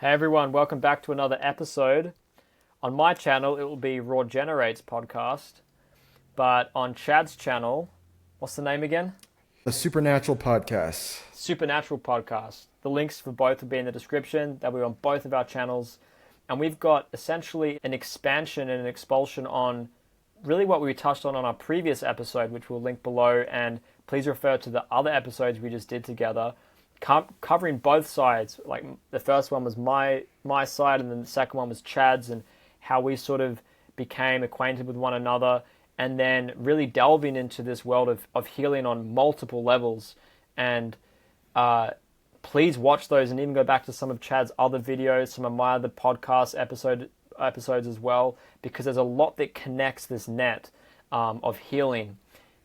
Hey everyone, welcome back to another episode. On my channel, it will be Raw Generates podcast, but on Chad's channel, what's the name again? The Supernatural Podcast. Supernatural podcast. The links for both will be in the description. They'll be on both of our channels. And we've got essentially an expansion and an expulsion on really what we touched on our previous episode, which we'll link below. And please refer to the other episodes we just did together, covering both sides. Like the first one was my side, and then the second one was Chad's, and how we sort of became acquainted with one another, and then really delving into this world of healing on multiple levels. And please watch those, and even go back to some of Chad's other videos, some of my other podcast episodes as well, because there's a lot that connects this net of healing.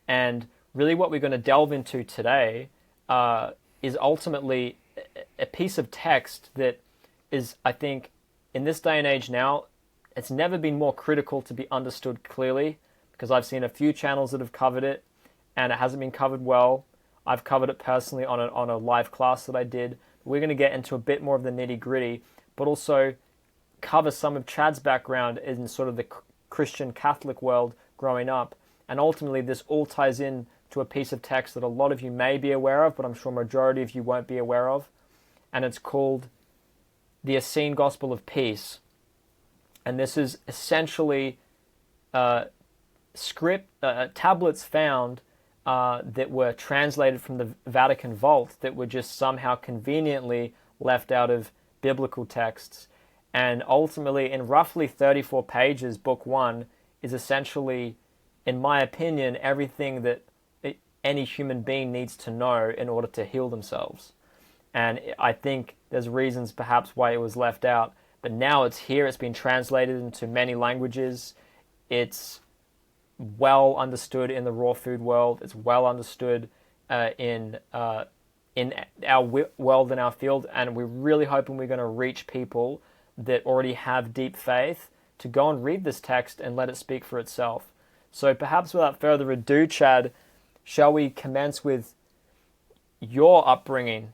And really what we're going to delve into today is ultimately a piece of text that is, I think, in this day and age now, it's never been more critical to be understood clearly, because I've seen a few channels that have covered it and it hasn't been covered well. I've covered it personally on a live class that I did. We're going to get into a bit more of the nitty gritty, but also cover some of Chad's background in sort of the Christian Catholic world growing up. And ultimately this all ties in to a piece of text that a lot of you may be aware of, but I'm sure a majority of you won't be aware of. And it's called the Essene Gospel of Peace. And this is essentially tablets found that were translated from the Vatican vault that were just somehow conveniently left out of biblical texts. And ultimately, in roughly 34 pages, book one is essentially, in my opinion, everything that any human being needs to know in order to heal themselves. And I think there's reasons perhaps why it was left out, but now it's here. It's been translated into many languages. It's well understood in the raw food world. It's well understood in our world and our field, and we're really hoping we're going to reach people that already have deep faith to go and read this text and let it speak for itself. So perhaps without further ado, Chad, shall we commence with your upbringing,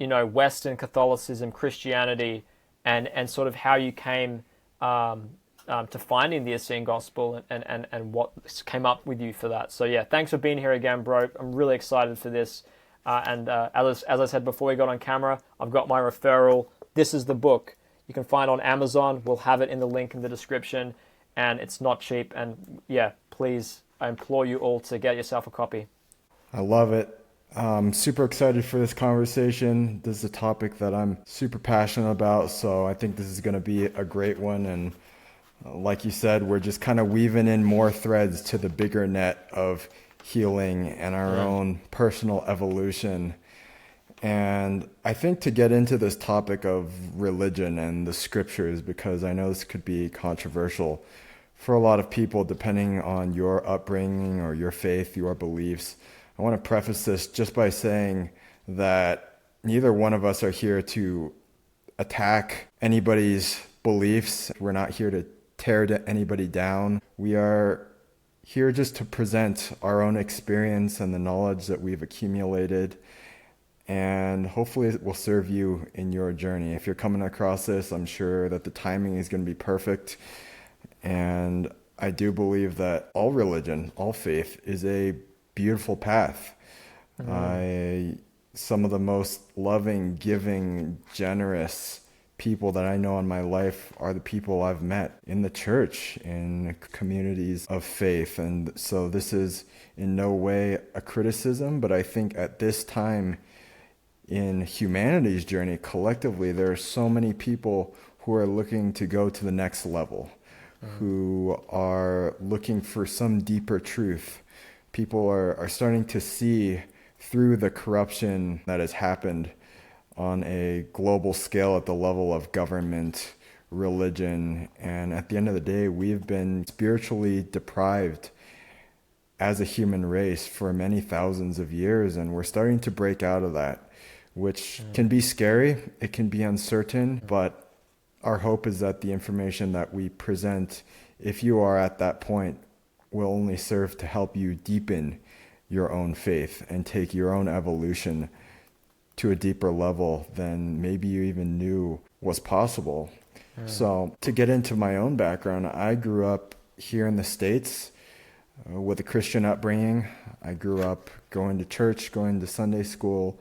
Western Catholicism, Christianity, and sort of how you came to finding the Essene Gospel and what came up with you for that. So yeah, thanks for being here again, bro. I'm really excited for this. And as I said before we got on camera, I've got my referral. This is the book. You can find it on Amazon. We'll have it in the link in the description. And it's not cheap. And yeah, please, I implore you all to get yourself a copy. I love it. I'm super excited for this conversation. This is a topic that I'm super passionate about, so I think this is going to be a great one. And like you said, we're just kind of weaving in more threads to the bigger net of healing and our own personal evolution. And I think to get into this topic of religion and the scriptures, because I know this could be controversial for a lot of people depending on your upbringing or your faith, your beliefs, I want to preface this just by saying that neither one of us are here to attack anybody's beliefs. We're not here to tear anybody down. We are here just to present our own experience and the knowledge that we've accumulated, and hopefully it will serve you in your journey. If you're coming across this, I'm sure that the timing is going to be perfect. And I do believe that all religion, all faith is a beautiful path. Some of the most loving, giving, generous people that I know in my life are the people I've met in the church, in communities of faith. And so this is in no way a criticism, but I think at this time in humanity's journey collectively, there are so many people who are looking to go to the next level, who are looking for some deeper truth. People are starting to see through the corruption that has happened on a global scale at the level of government, religion, and at the end of the day, we've been spiritually deprived as a human race for many thousands of years, and we're starting to break out of that, which can be scary, it can be uncertain, but our hope is that the information that we present, if you are at that point, will only serve to help you deepen your own faith and take your own evolution to a deeper level than maybe you even knew was possible. So to get into my own background, I grew up here in the States with a Christian upbringing. I grew up going to church, going to Sunday school,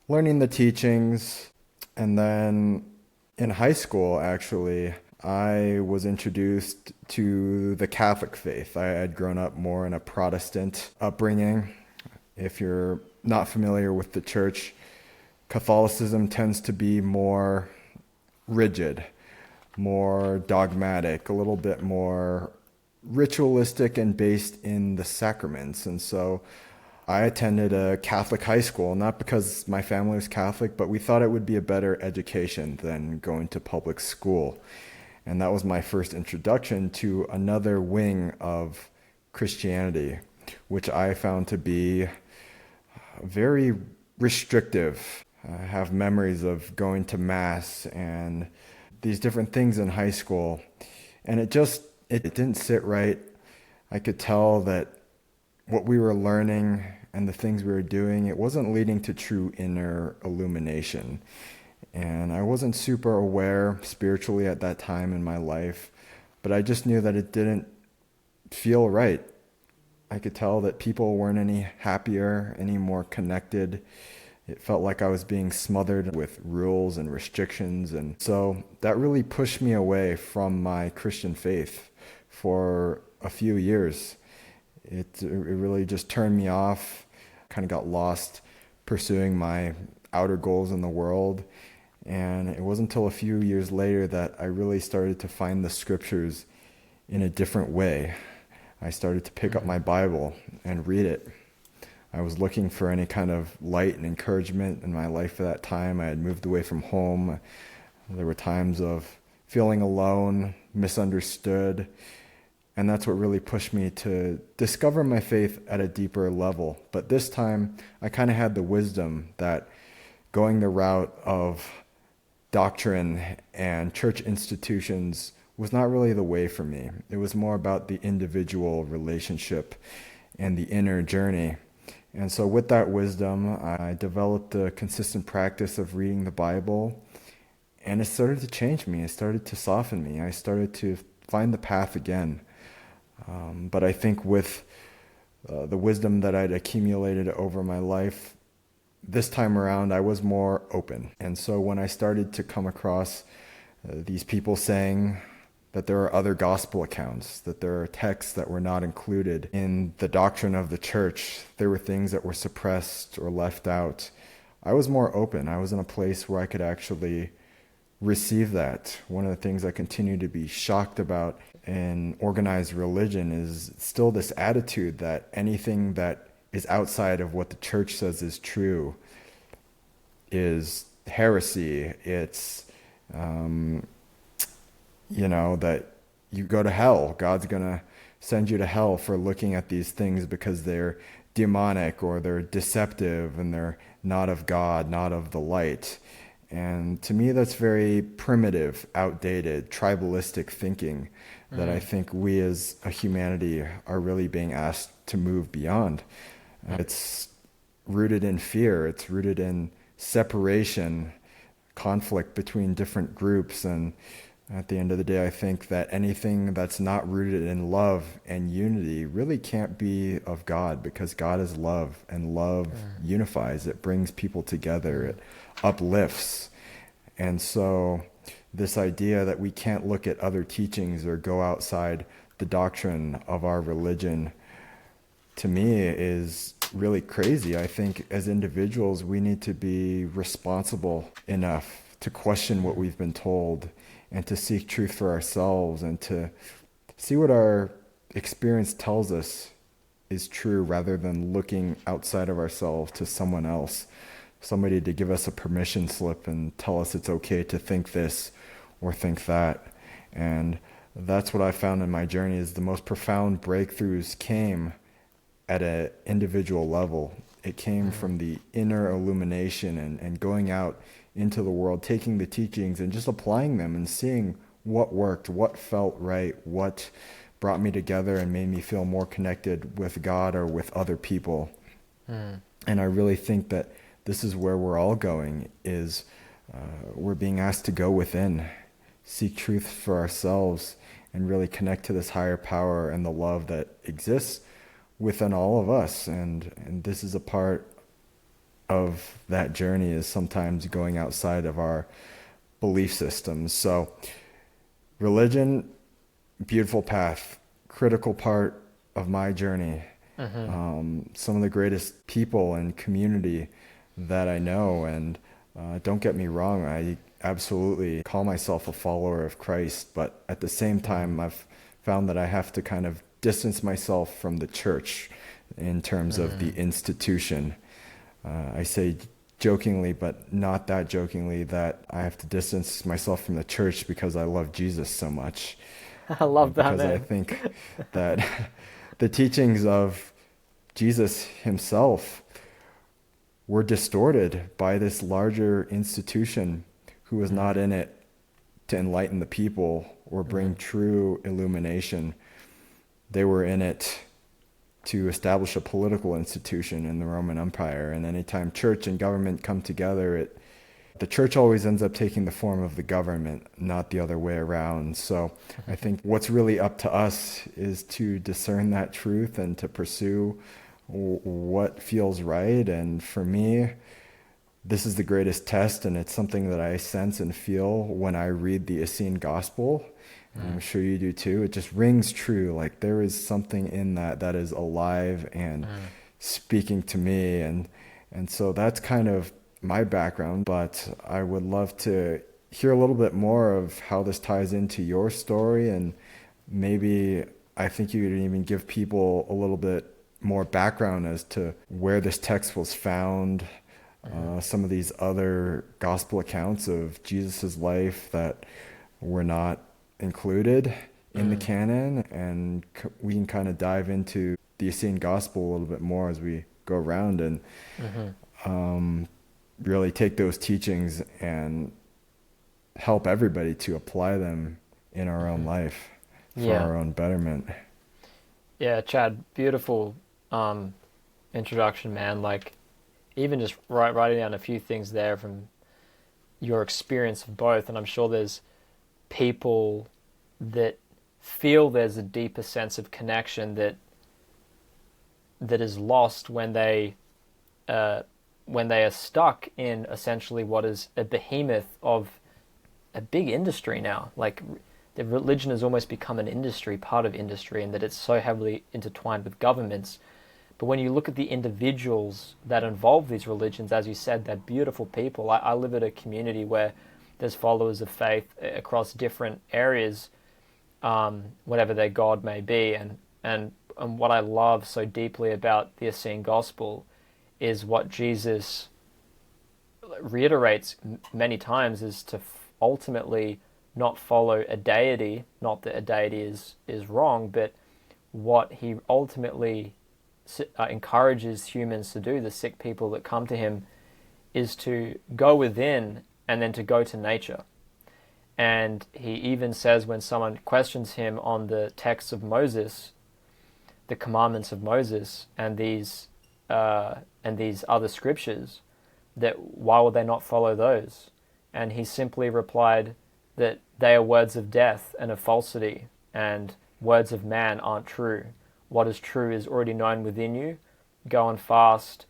learning the teachings. And then in high school, actually, I was introduced to the Catholic faith. I had grown up more in a Protestant upbringing. If you're not familiar with the church, Catholicism tends to be more rigid, more dogmatic, a little bit more ritualistic and based in the sacraments. And so I attended a Catholic high school, not because my family was Catholic, but we thought it would be a better education than going to public school. And that was my first introduction to another wing of Christianity, which I found to be very restrictive. I have memories of going to Mass and these different things in high school, and it didn't sit right. I could tell that what we were learning and the things we were doing, it wasn't leading to true inner illumination. And I wasn't super aware spiritually at that time in my life, but I just knew that it didn't feel right. I could tell that people weren't any happier, any more connected. It felt like I was being smothered with rules and restrictions. And so that really pushed me away from my Christian faith for a few years. It really just turned me off, kind of got lost pursuing my outer goals in the world. And it wasn't until a few years later that I really started to find the scriptures in a different way. I started to pick up my Bible and read it. I was looking for any kind of light and encouragement in my life at that time. I had moved away from home. There were times of feeling alone, misunderstood, and that's what really pushed me to discover my faith at a deeper level. But this time, I kind of had the wisdom that going the route of doctrine and church institutions was not really the way for me. It was more about the individual relationship and the inner journey. And so with that wisdom, I developed a consistent practice of reading the Bible, and it started to change me. It started to soften me. I started to find the path again. But I think with the wisdom that I'd accumulated over my life, this time around, I was more open. And so when I started to come across these people saying that there are other gospel accounts, that there are texts that were not included in the doctrine of the church, there were things that were suppressed or left out, I was more open. I was in a place where I could actually receive that. One of the things I continue to be shocked about in organized religion is still this attitude that anything that is outside of what the church says is true is heresy. It's, that you go to hell. God's going to send you to hell for looking at these things because they're demonic or they're deceptive and they're not of God, not of the light. And to me, that's very primitive, outdated, tribalistic thinking that I think we as a humanity are really being asked to move beyond. It's rooted in fear. It's rooted in separation, conflict between different groups. And at the end of the day, I think that anything that's not rooted in love and unity really can't be of God, because God is love, and love unifies. It brings people together. It uplifts. And so this idea that we can't look at other teachings or go outside the doctrine of our religion, to me, is really crazy. I think as individuals, we need to be responsible enough to question what we've been told and to seek truth for ourselves and to see what our experience tells us is true, rather than looking outside of ourselves to someone else, somebody to give us a permission slip and tell us it's okay to think this or think that. And that's what I found in my journey, is the most profound breakthroughs came at an individual level. It came from the inner illumination and going out into the world, taking the teachings and just applying them and seeing what worked, what felt right, what brought me together and made me feel more connected with God or with other people. And I really think that this is where we're all going, is we're being asked to go within, seek truth for ourselves, and really connect to this higher power and the love that exists within all of us. And this is a part of that journey, is sometimes going outside of our belief systems. So religion, beautiful path, critical part of my journey. Some of the greatest people and community that I know. And don't get me wrong, I absolutely call myself a follower of Christ, but at the same time, I've found that I have to kind of distance myself from the church in terms of the institution. I say jokingly, but not that jokingly, that I have to distance myself from the church because I love Jesus so much. I love that, Because man. I think that the teachings of Jesus himself were distorted by this larger institution who was not in it to enlighten the people or bring true illumination. They were in it to establish a political institution in the Roman Empire. And anytime church and government come together, the church always ends up taking the form of the government, not the other way around. So I think what's really up to us is to discern that truth and to pursue what feels right. And for me, this is the greatest test, and it's something that I sense and feel when I read the Essene Gospel. And I'm sure you do too. It just rings true. Like there is something in that is alive and speaking to me. And so that's kind of my background, but I would love to hear a little bit more of how this ties into your story. And maybe I think you could even give people a little bit more background as to where this text was found, some of these other gospel accounts of Jesus's life that were not included in the canon, and we can kind of dive into the Essene Gospel a little bit more as we go around and really take those teachings and help everybody to apply them in our own life for our own betterment. Yeah, Chad, beautiful introduction, man. Like, even just writing down a few things there from your experience of both, and I'm sure there's people that feel there's a deeper sense of connection that is lost when they are stuck in essentially what is a behemoth of a big industry now. Like, the religion has almost become an industry, part of industry, and that it's so heavily intertwined with governments. But when you look at the individuals that involve these religions, as you said, they're beautiful people. I live in a community where there's followers of faith across different areas, whatever their God may be. And what I love so deeply about the Essene Gospel is what Jesus reiterates many times, is to ultimately not follow a deity. Not that a deity is wrong, but what he ultimately encourages humans to do, the sick people that come to him, is to go within and then to go to nature. And he even says, when someone questions him on the texts of Moses, the commandments of Moses, and these other scriptures, that why would they not follow those? And he simply replied that they are words of death and of falsity, and words of man aren't true. What is true is already known within you. Go and fast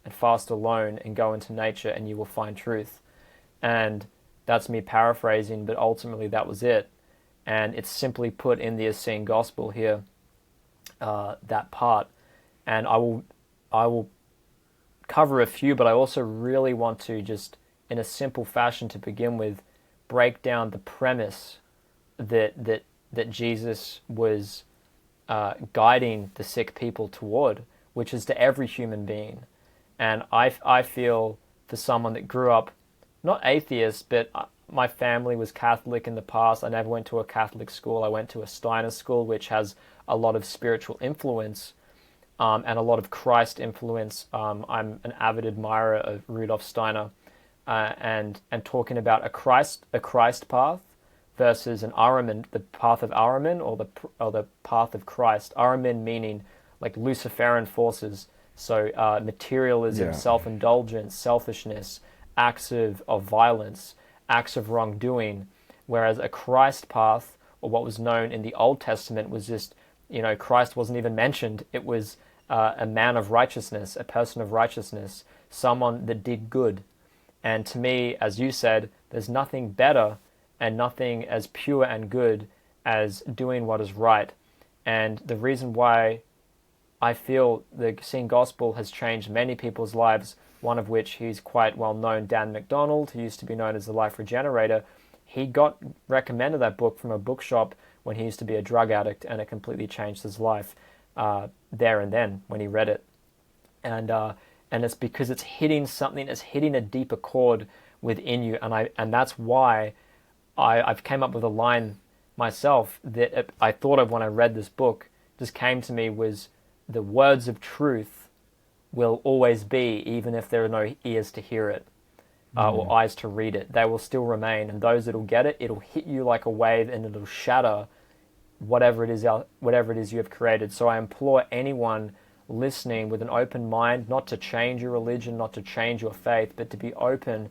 alone, and go into nature, and you will find truth. And that's me paraphrasing, but ultimately that was it. And it's simply put in the Essene Gospel here, that part. And I will cover a few, but I also really want to, just in a simple fashion to begin with, break down the premise that Jesus was guiding the sick people toward, which is to every human being. And I feel, for someone that grew up not atheist, but my family was Catholic in the past. I never went to a Catholic school. I went to a Steiner school, which has a lot of spiritual influence and a lot of Christ influence. I'm an avid admirer of Rudolf Steiner, and talking about a Christ path versus an Ahriman, the path of Ahriman, or the path of Christ. Ahriman meaning like Luciferian forces So materialism, Yeah. self-indulgence, selfishness, acts of violence, acts of wrongdoing, whereas a Christ path, or what was known in the Old Testament, was just, Christ wasn't even mentioned. It was a man of righteousness, a person of righteousness, someone that did good. And to me, as you said, there's nothing better and nothing as pure and good as doing what is right. And the reason why I feel the Essene Gospel has changed many people's lives, one of which he's quite well known, Dan McDonald, who used to be known as the Life Regenerator. He got recommended that book from a bookshop when he used to be a drug addict, and it completely changed his life there and then when he read it. And it's because it's hitting something, it's hitting a deeper chord within you, and that's why I've came up with a line myself that I thought of when I read this book. Just came to me was, the words of truth will always be, even if there are no ears to hear it or eyes to read it. They will still remain, and those that will get it, it'll hit you like a wave, and it'll shatter whatever it is you have created. So I implore anyone listening with an open mind, not to change your religion, not to change your faith, but to be open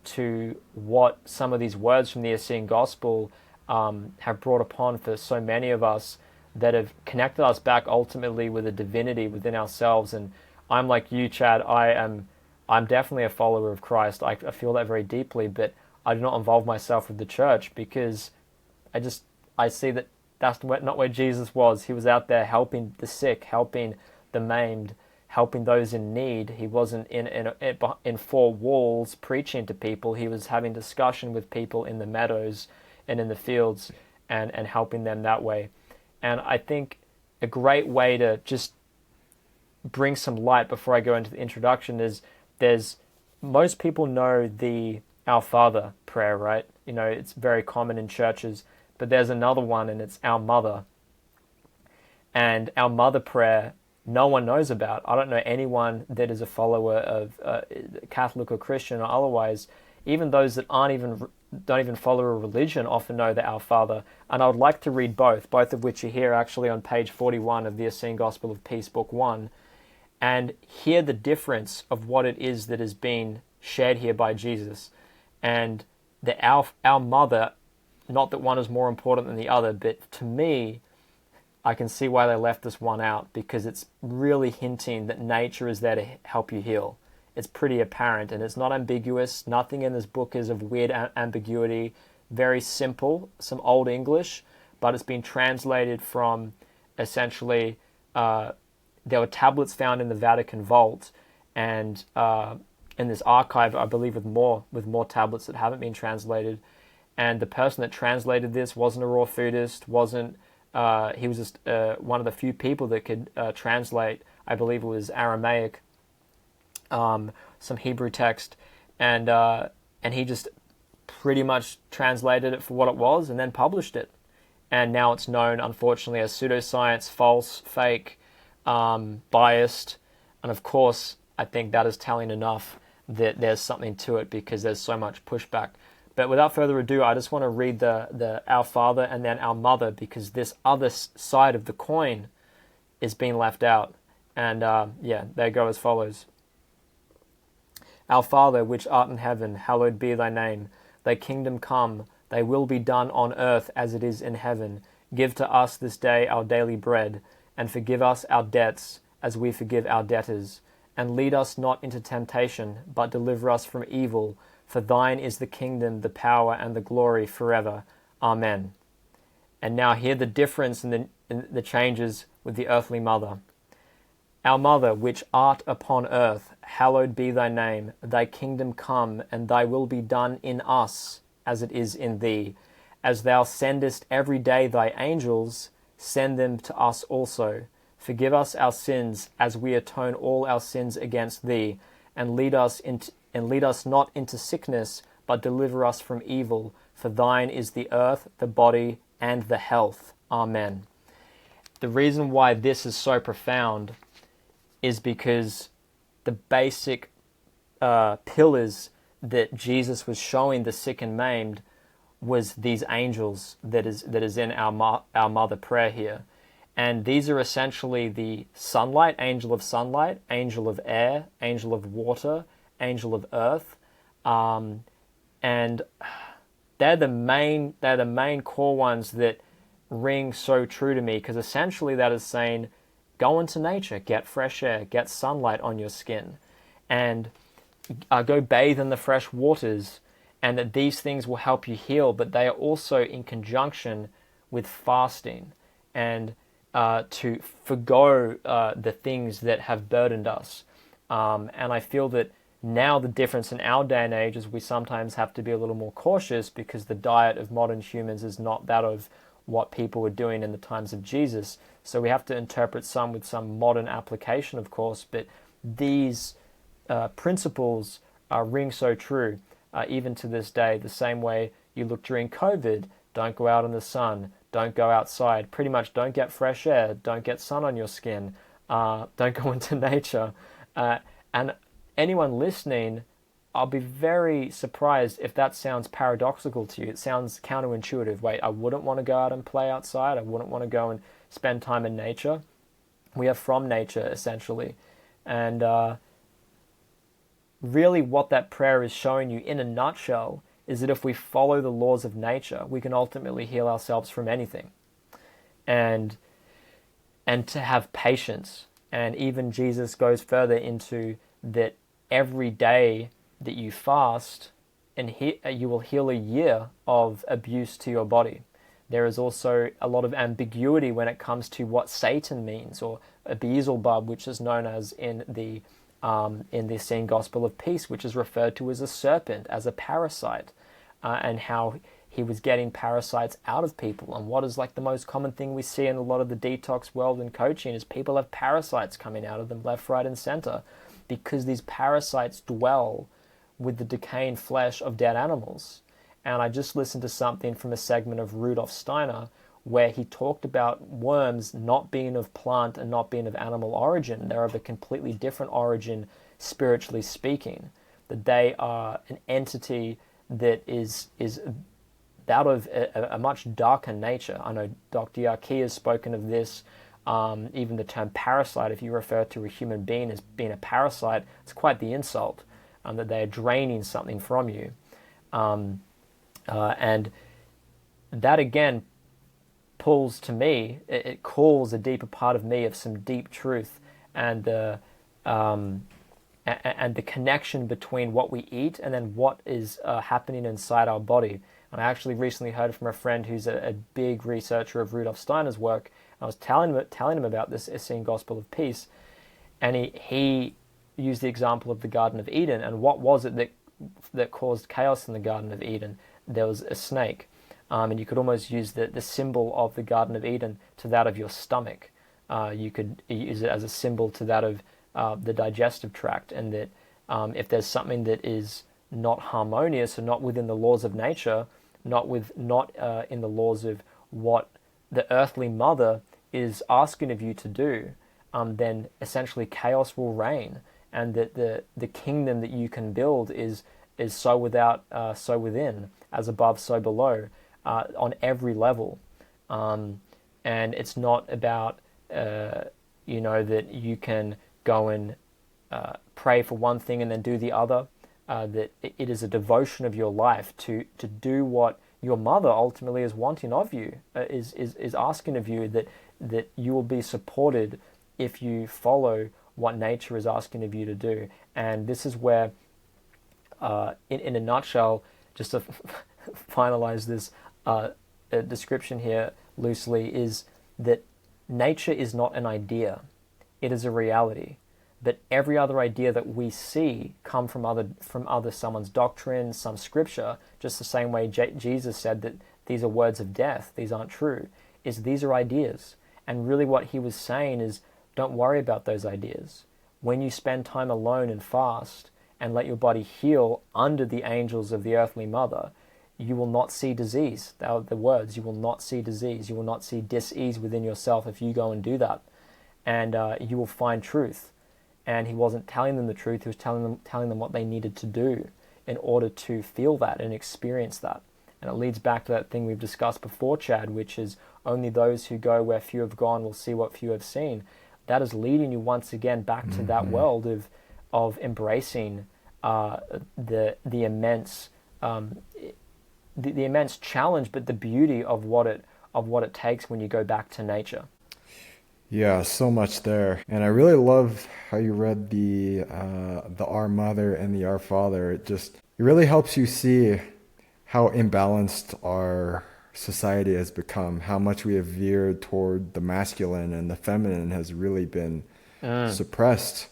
to what some of these words from the Essene Gospel have brought upon for so many of us, that have connected us back ultimately with a divinity within ourselves. And I'm like you, Chad. I'm definitely a follower of Christ. I feel that very deeply, but I do not involve myself with the church because I see that that's not where Jesus was. He was out there helping the sick, helping the maimed, helping those in need. He wasn't in four walls preaching to people. He was having discussion with people in the meadows and in the fields, and helping them that way. And I think a great way to just bring some light before I go into the introduction is, most people know the Our Father prayer, right? It's very common in churches, but there's another one, and it's Our Mother. And Our Mother prayer, no one knows about. I don't know anyone that is a follower of Catholic or Christian or otherwise. Even those that don't even follow a religion often know the Our Father. And I would like to read both of which are here actually on page 41 of the Essene Gospel of Peace, Book 1, and hear the difference of what it is that is being shared here by Jesus. And the Our Mother, not that one is more important than the other, but to me, I can see why they left this one out, because it's really hinting that nature is there to help you heal. It's pretty apparent, and it's not ambiguous. Nothing in this book is of weird ambiguity. Very simple, some Old English, but it's been translated from, essentially, there were tablets found in the Vatican vault, and in this archive, I believe, with more tablets that haven't been translated. And the person that translated this wasn't a raw foodist, he was just one of the few people that could translate, I believe it was Aramaic, some Hebrew text, and he just pretty much translated it for what it was and then published it. And now it's known, unfortunately, as pseudoscience, false, fake, biased, and of course, I think that is telling enough that there's something to it, because there's so much pushback. But without further ado, I just want to read the Our Father and then Our Mother, because this other side of the coin is being left out. And they go as follows. Our Father, which art in heaven, hallowed be thy name. Thy kingdom come, thy will be done on earth as it is in heaven. Give to us this day our daily bread, and forgive us our debts as we forgive our debtors. And lead us not into temptation, but deliver us from evil. For thine is the kingdom, the power, and the glory forever. Amen. And now hear the difference in the changes with the earthly mother. Our Mother, which art upon earth, hallowed be thy name. Thy kingdom come, and thy will be done in us, as it is in thee. As thou sendest every day thy angels, send them to us also. Forgive us our sins, as we atone all our sins against thee, and lead us not into sickness, but deliver us from evil. For thine is the earth, the body, and the health. Amen. The reason why this is so profound is because the basic pillars that Jesus was showing the sick and maimed was these angels that is in our Mother prayer here. And these are essentially the sunlight, angel of sunlight, angel of air, angel of water, angel of earth, and they're the main core ones that ring so true to me, because essentially that is saying, go into nature, get fresh air, get sunlight on your skin, and go bathe in the fresh waters, and that these things will help you heal, but they are also in conjunction with fasting and to forgo the things that have burdened us. And I feel that now the difference in our day and age is we sometimes have to be a little more cautious, because the diet of modern humans is not that of what people were doing in the times of Jesus. So we have to interpret some with some modern application, of course, but these principles ring so true even to this day. The same way you look during COVID, don't go out in the sun, don't go outside, pretty much don't get fresh air, don't get sun on your skin, don't go into nature. And anyone listening, I'll be very surprised if that sounds paradoxical to you. It sounds counterintuitive. Wait, I wouldn't want to go out and play outside. I wouldn't want to go and spend time in nature. We are from nature, essentially. And really what that prayer is showing you in a nutshell is that if we follow the laws of nature, we can ultimately heal ourselves from anything. And to have patience. And even Jesus goes further into that every day that you fast, and you will heal a year of abuse to your body. There is also a lot of ambiguity when it comes to what Satan means, or a Beelzebub, which is known as in the Essene Gospel of Peace, which is referred to as a serpent, as a parasite, and how he was getting parasites out of people. And what is like the most common thing we see in a lot of the detox world and coaching is people have parasites coming out of them left, right, and center, because these parasites dwell with the decaying flesh of dead animals. And I just listened to something from a segment of Rudolf Steiner where he talked about worms not being of plant and not being of animal origin. They're of a completely different origin, spiritually speaking. That they are an entity that is that of a much darker nature. I know Dr. Yarki has spoken of this. Even the term parasite, if you refer to a human being as being a parasite, it's quite the insult, that they are draining something from you. And that again pulls to me, it calls a deeper part of me of some deep truth, and the connection between what we eat and then what is happening inside our body. And I actually recently heard from a friend who's a big researcher of Rudolf Steiner's work. I was telling him about this Essene Gospel of Peace, and he used the example of the Garden of Eden. And what was it that caused chaos in the Garden of Eden? There was a snake, and you could almost use the symbol of the Garden of Eden to that of your stomach. You could use it as a symbol to that of the digestive tract, and that if there's something that is not harmonious or not within the laws of nature, not in the laws of what the earthly mother is asking of you to do, then essentially chaos will reign, and that the kingdom that you can build is so without, so within, as above, so below, on every level. And it's not about that you can go and pray for one thing and then do the other. That it is a devotion of your life to do what your mother ultimately is wanting of you, is asking of you, that you will be supported if you follow what nature is asking of you to do. And this is where, in a nutshell, just to finalize this description here loosely, is that nature is not an idea, it is a reality. But every other idea that we see come from someone's doctrine, some scripture, just the same way Jesus said that these are words of death, these aren't true, is these are ideas. And really what he was saying is, don't worry about those ideas. When you spend time alone and fast and let your body heal under the angels of the earthly mother, you will not see disease. They are the words, you will not see disease. You will not see dis-ease within yourself if you go and do that. And you will find truth. And he wasn't telling them the truth, he was telling them what they needed to do in order to feel that and experience that. And it leads back to that thing we've discussed before, Chad, which is only those who go where few have gone will see what few have seen. That is leading you once again back to that world of embracing the immense the immense challenge, but the beauty of what it takes when you go back to nature. Yeah, so much there. And I really love how you read the Our Mother and the Our Father. It really helps you see how imbalanced our society has become, how much we have veered toward the masculine and the feminine has really been suppressed.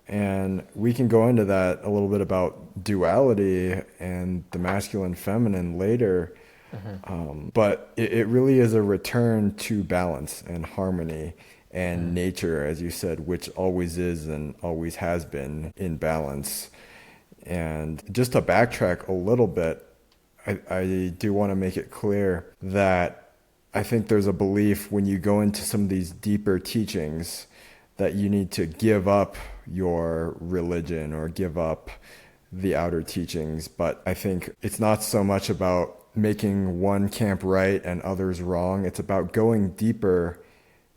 And we can go into that a little bit about duality and the masculine feminine later. But it really is a return to balance and harmony and nature, as you said, which always is and always has been in balance. And just to backtrack a little bit, I do want to make it clear that I think there's a belief when you go into some of these deeper teachings that you need to give up your religion or give up the outer teachings. But I think it's not so much about making one camp right and others wrong. It's about going deeper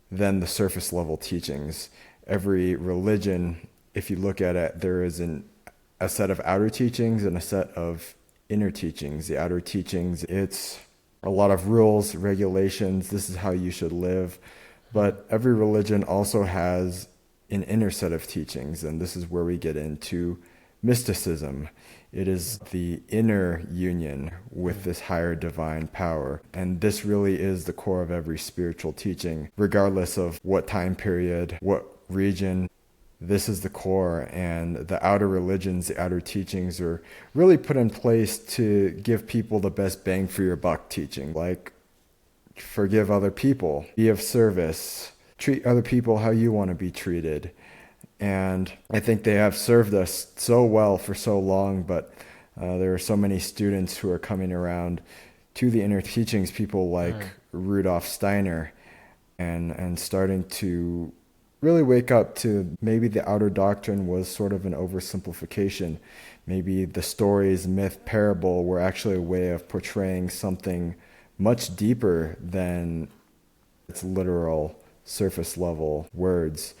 than the surface level teachings. Every religion, if you look at it, there is a set of outer teachings and a set of inner teachings. The outer teachings, it's a lot of rules, regulations, this is how you should live. But every religion also has an inner set of teachings, and this is where we get into mysticism. It is the inner union with this higher divine power. And this really is the core of every spiritual teaching, regardless of what time period, what region. This is the core, and the outer religions, the outer teachings are really put in place to give people the best bang for your buck teaching, like forgive other people, be of service, treat other people how you want to be treated. And I think they have served us so well for so long, but there are so many students who are coming around to the inner teachings, people like Rudolf Steiner, and starting to really wake up to maybe the outer doctrine was sort of an oversimplification. Maybe the stories, myth, parable were actually a way of portraying something much deeper than its literal surface level words.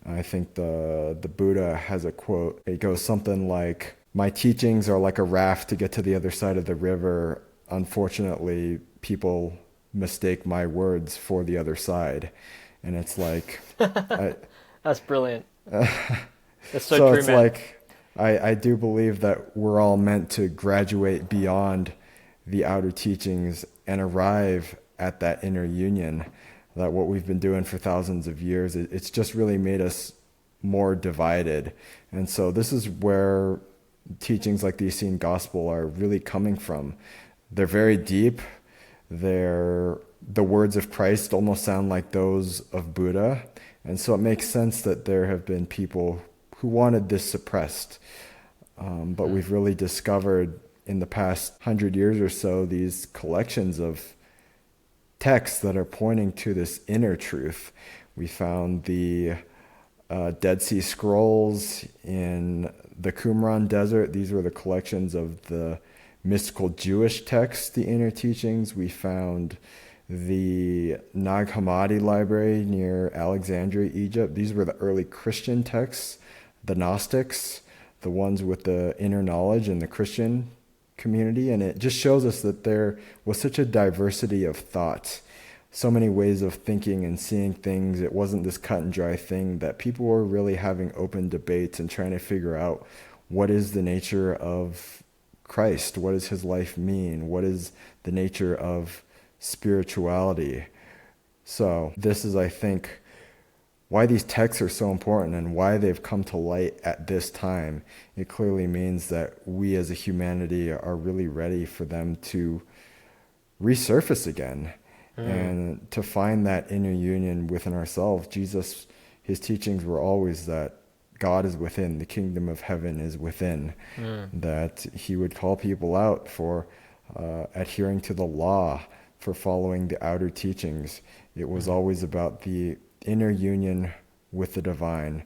I think the Buddha has a quote. It goes something like, "My teachings are like a raft to get to the other side of the river. Unfortunately, people mistake my words for the other side." And it's like... That's brilliant. That's so true, it's man. like, I do believe that we're all meant to graduate beyond the outer teachings and arrive at that inner union. That what we've been doing for thousands of years, it's just really made us more divided. And so this is where teachings like the Essene Gospel are really coming from. They're very deep. The words of Christ almost sound like those of Buddha. And so it makes sense that there have been people who wanted this suppressed. But we've really discovered in the past 100 years or so these collections of texts that are pointing to this inner truth. We found the Dead Sea Scrolls in the Qumran Desert. These were the collections of the mystical Jewish texts, the inner teachings. We found the Nag Hammadi library near Alexandria, Egypt. These were the early Christian texts, the Gnostics, the ones with the inner knowledge in the Christian community. And it just shows us that there was such a diversity of thought, so many ways of thinking and seeing things. It wasn't this cut and dry thing, that people were really having open debates and trying to figure out what is the nature of Christ? What does his life mean? What is the nature of spirituality? So this is, I think, why these texts are so important and why they've come to light at this time. It clearly means that we as a humanity are really ready for them to resurface again and to find that inner union within ourselves. Jesus, his teachings were always that God is within, the kingdom of heaven is within, that he would call people out for adhering to the law, for following the outer teachings. It was always about the inner union with the divine,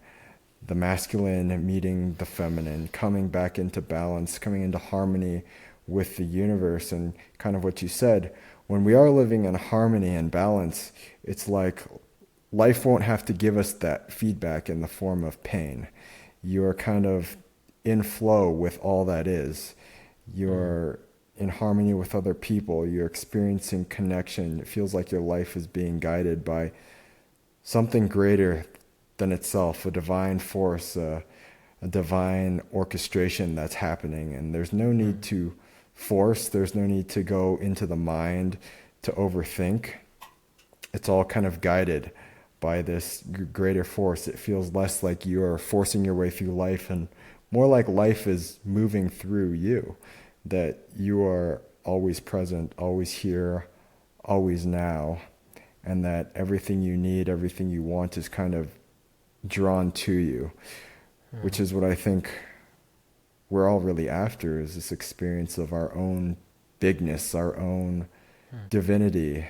the masculine meeting the feminine, coming back into balance, coming into harmony with the universe. And kind of what you said, when we are living in harmony and balance, it's like life won't have to give us that feedback in the form of pain. You're kind of in flow with all that is. You're in harmony with other people. You're experiencing connection. It feels like your life is being guided by something greater than itself, a divine force, a divine orchestration that's happening. And there's no need to force, there's no need to go into the mind to overthink. It's all kind of guided by this greater force. It feels less like you are forcing your way through life and more like life is moving through you, that you are always present, always here, always now, and that everything you need, everything you want is kind of drawn to you, which is what I think we're all really after, is this experience of our own bigness, our own divinity.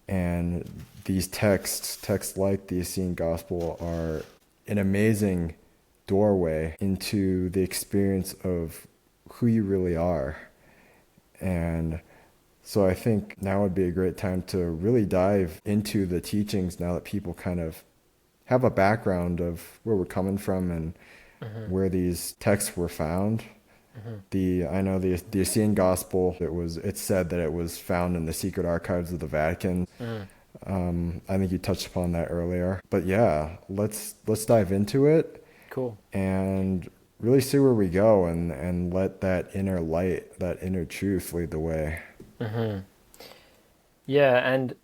And these texts like the Essene Gospel are an amazing doorway into the experience of who you really are. And so I think now would be a great time to really dive into the teachings now that people kind of have a background of where we're coming from and where these texts were found. I know the Essene Gospel, it's said that it was found in the secret archives of the Vatican. I think you touched upon that earlier. But yeah, let's dive into it. Cool. And really see where we go and let that inner light, that inner truth lead the way. Yeah, and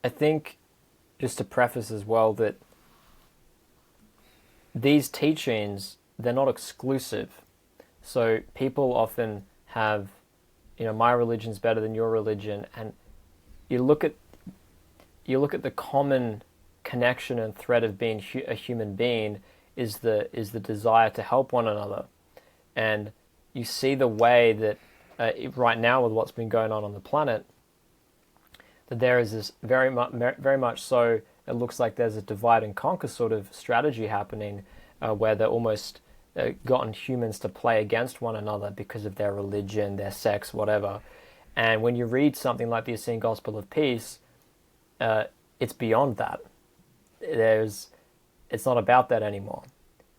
I think just to preface as well that these teachings, they're not exclusive. So people often have, my religion's better than your religion, and you look at the common connection and thread of being a human being is the desire to help one another, and you see the way that right now with what's been going on the planet, that there is this very much so. It looks like there's a divide and conquer sort of strategy happening, where they're almost gotten humans to play against one another because of their religion, their sex, whatever. And when you read something like the Essene Gospel of Peace, it's beyond that. It's not about that anymore.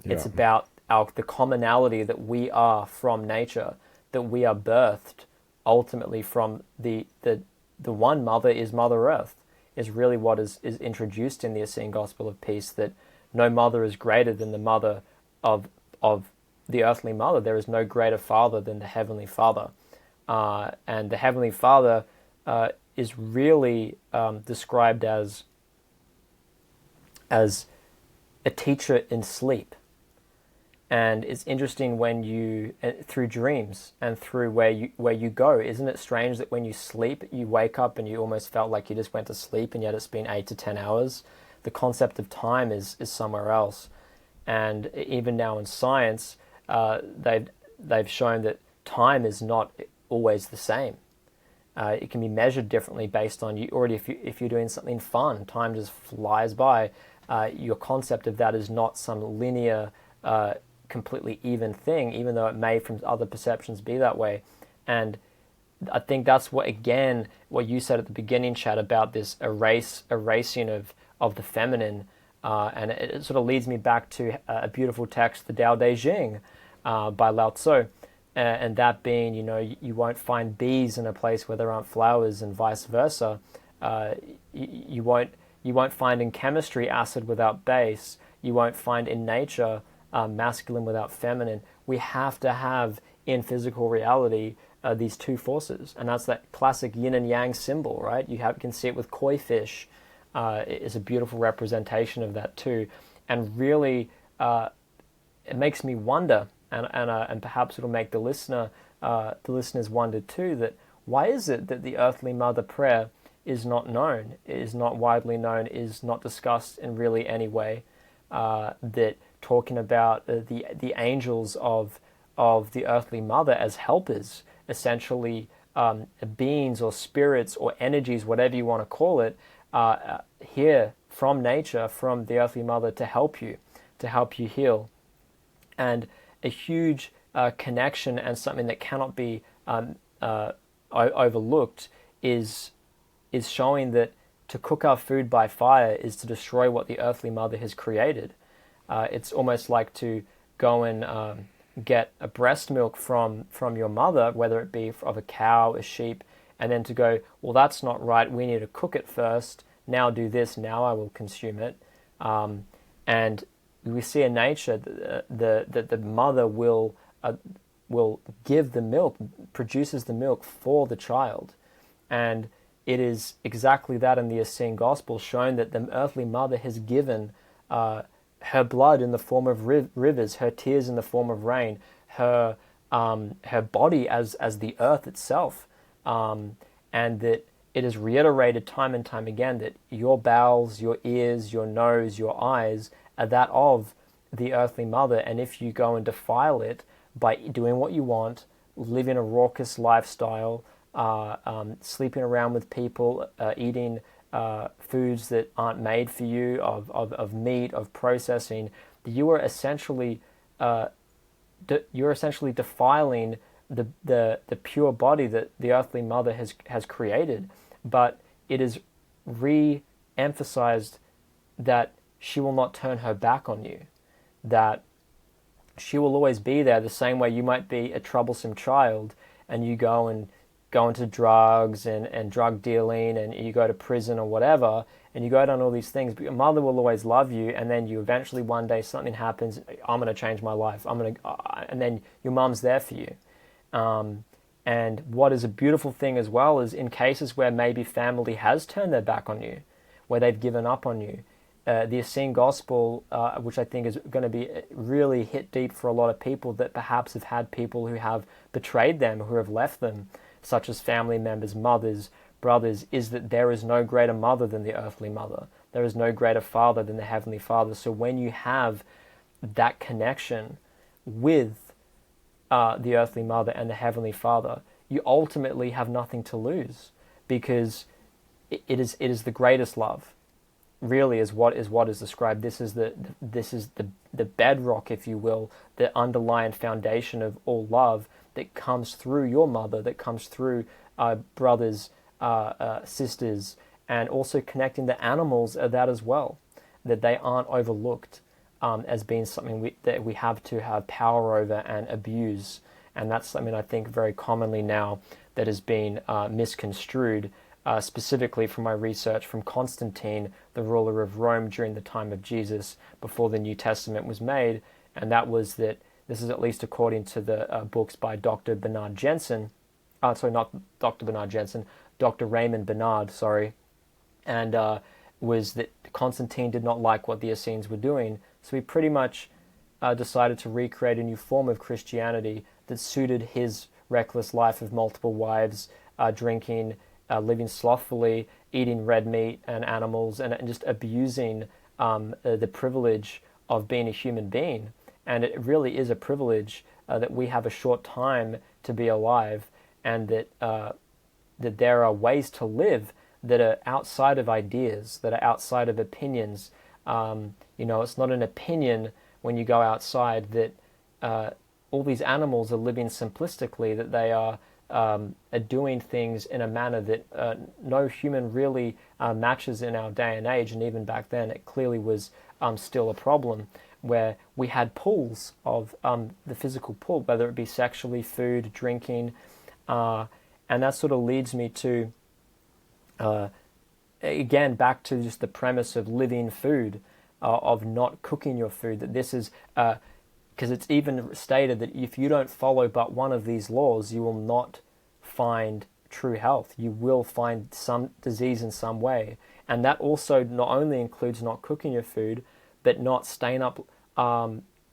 Yeah. It's about the commonality that we are from nature, that we are birthed ultimately from the one mother is Mother Earth, is really what is introduced in the Essene Gospel of Peace, that no mother is greater than the mother of the earthly mother. There is no greater father than the Heavenly Father. And the Heavenly Father is really described as a teacher in sleep. And it's interesting when you, through dreams and through where you go, isn't it strange that when you sleep, you wake up and you almost felt like you just went to sleep, and yet it's been 8 to 10 hours. The concept of time is somewhere else. And even now in science, they've shown that time is not always the same. It can be measured differently based on you. Already, if you're doing something fun, time just flies by. Your concept of that is not some linear, completely even thing, even though it may from other perceptions be that way. And I think that's what you said at the beginning, Chad, about this erasing of the feminine. And it sort of leads me back to a beautiful text, the Tao Te Ching by Lao Tzu. And that being, you won't find bees in a place where there aren't flowers, and vice versa. You won't find in chemistry acid without base. You won't find in nature masculine without feminine. We have to have in physical reality these two forces, and that's that classic yin and yang symbol, right? You can see it with koi fish. It's a beautiful representation of that too, and really, it makes me wonder, and perhaps it'll make the listeners wonder too, that why is it that the earthly mother prayer is not known, is not widely known, is not discussed in really any way, that talking about the angels of the earthly mother as helpers, essentially beings or spirits or energies, whatever you want to call it, here from nature, from the earthly mother to help you heal. And a huge connection and something that cannot be overlooked is showing that to cook our food by fire is to destroy what the earthly mother has created. It's almost like to go and get a breast milk from your mother, whether it be of a cow, a sheep, and then to go, well, that's not right. We need to cook it first. Now do this. Now I will consume it. And we see in nature that the mother will give the milk, produces the milk for the child. And it is exactly that in the Essene Gospel, shown that the earthly mother has given her blood in the form of rivers, her tears in the form of rain, her body as the earth itself, and that it is reiterated time and time again that your bowels, your ears, your nose, your eyes are that of the earthly mother, and if you go and defile it by doing what you want, living a raucous lifestyle, sleeping around with people, eating foods that aren't made for you, of meat, of processing, you are essentially defiling the pure body that the earthly mother has created. But it is re-emphasized that she will not turn her back on you, that she will always be there, the same way you might be a troublesome child and you go into drugs and drug dealing, and you go to prison or whatever, and you go down all these things, but your mother will always love you, and then you eventually one day something happens, I'm going to change my life, and then your mom's there for you. And what is a beautiful thing as well is in cases where maybe family has turned their back on you, where they've given up on you, the Essene Gospel, which I think is going to be really hit deep for a lot of people that perhaps have had people who have betrayed them, who have left them, such as family members, mothers, brothers, is that there is no greater mother than the earthly mother. There is no greater father than the heavenly Father. So when you have that connection with the earthly mother and the heavenly Father, you ultimately have nothing to lose, because it is the greatest love. Really, is what is described. This is the bedrock, if you will, the underlying foundation of all love that comes through your mother, that comes through brothers, sisters, and also connecting the animals are that as well, that they aren't overlooked as being something that we have to have power over and abuse. And that's something I think very commonly now that has been misconstrued, specifically from my research from Constantine, the ruler of Rome during the time of Jesus, before the New Testament was made. And that was that, this is at least according to the books by Dr. Bernard Jensen, not Dr. Bernard Jensen, Dr. Raymond Bernard, and was that Constantine did not like what the Essenes were doing, so he pretty much decided to recreate a new form of Christianity that suited his reckless life of multiple wives, drinking, living slothfully, eating red meat and animals, and just abusing the privilege of being a human being. And it really is a privilege that we have a short time to be alive, and that that there are ways to live that are outside of ideas, that are outside of opinions. It's not an opinion when you go outside that all these animals are living simplistically, that they are doing things in a manner that no human really matches in our day and age. And even back then, it clearly was still a problem, where we had pulls of the physical pull, whether it be sexually, food, drinking, and that sort of leads me to, again, back to just the premise of living food, of not cooking your food, that this is, because it's even stated that if you don't follow but one of these laws, you will not find true health. You will find some disease in some way. And that also not only includes not cooking your food, but not staying up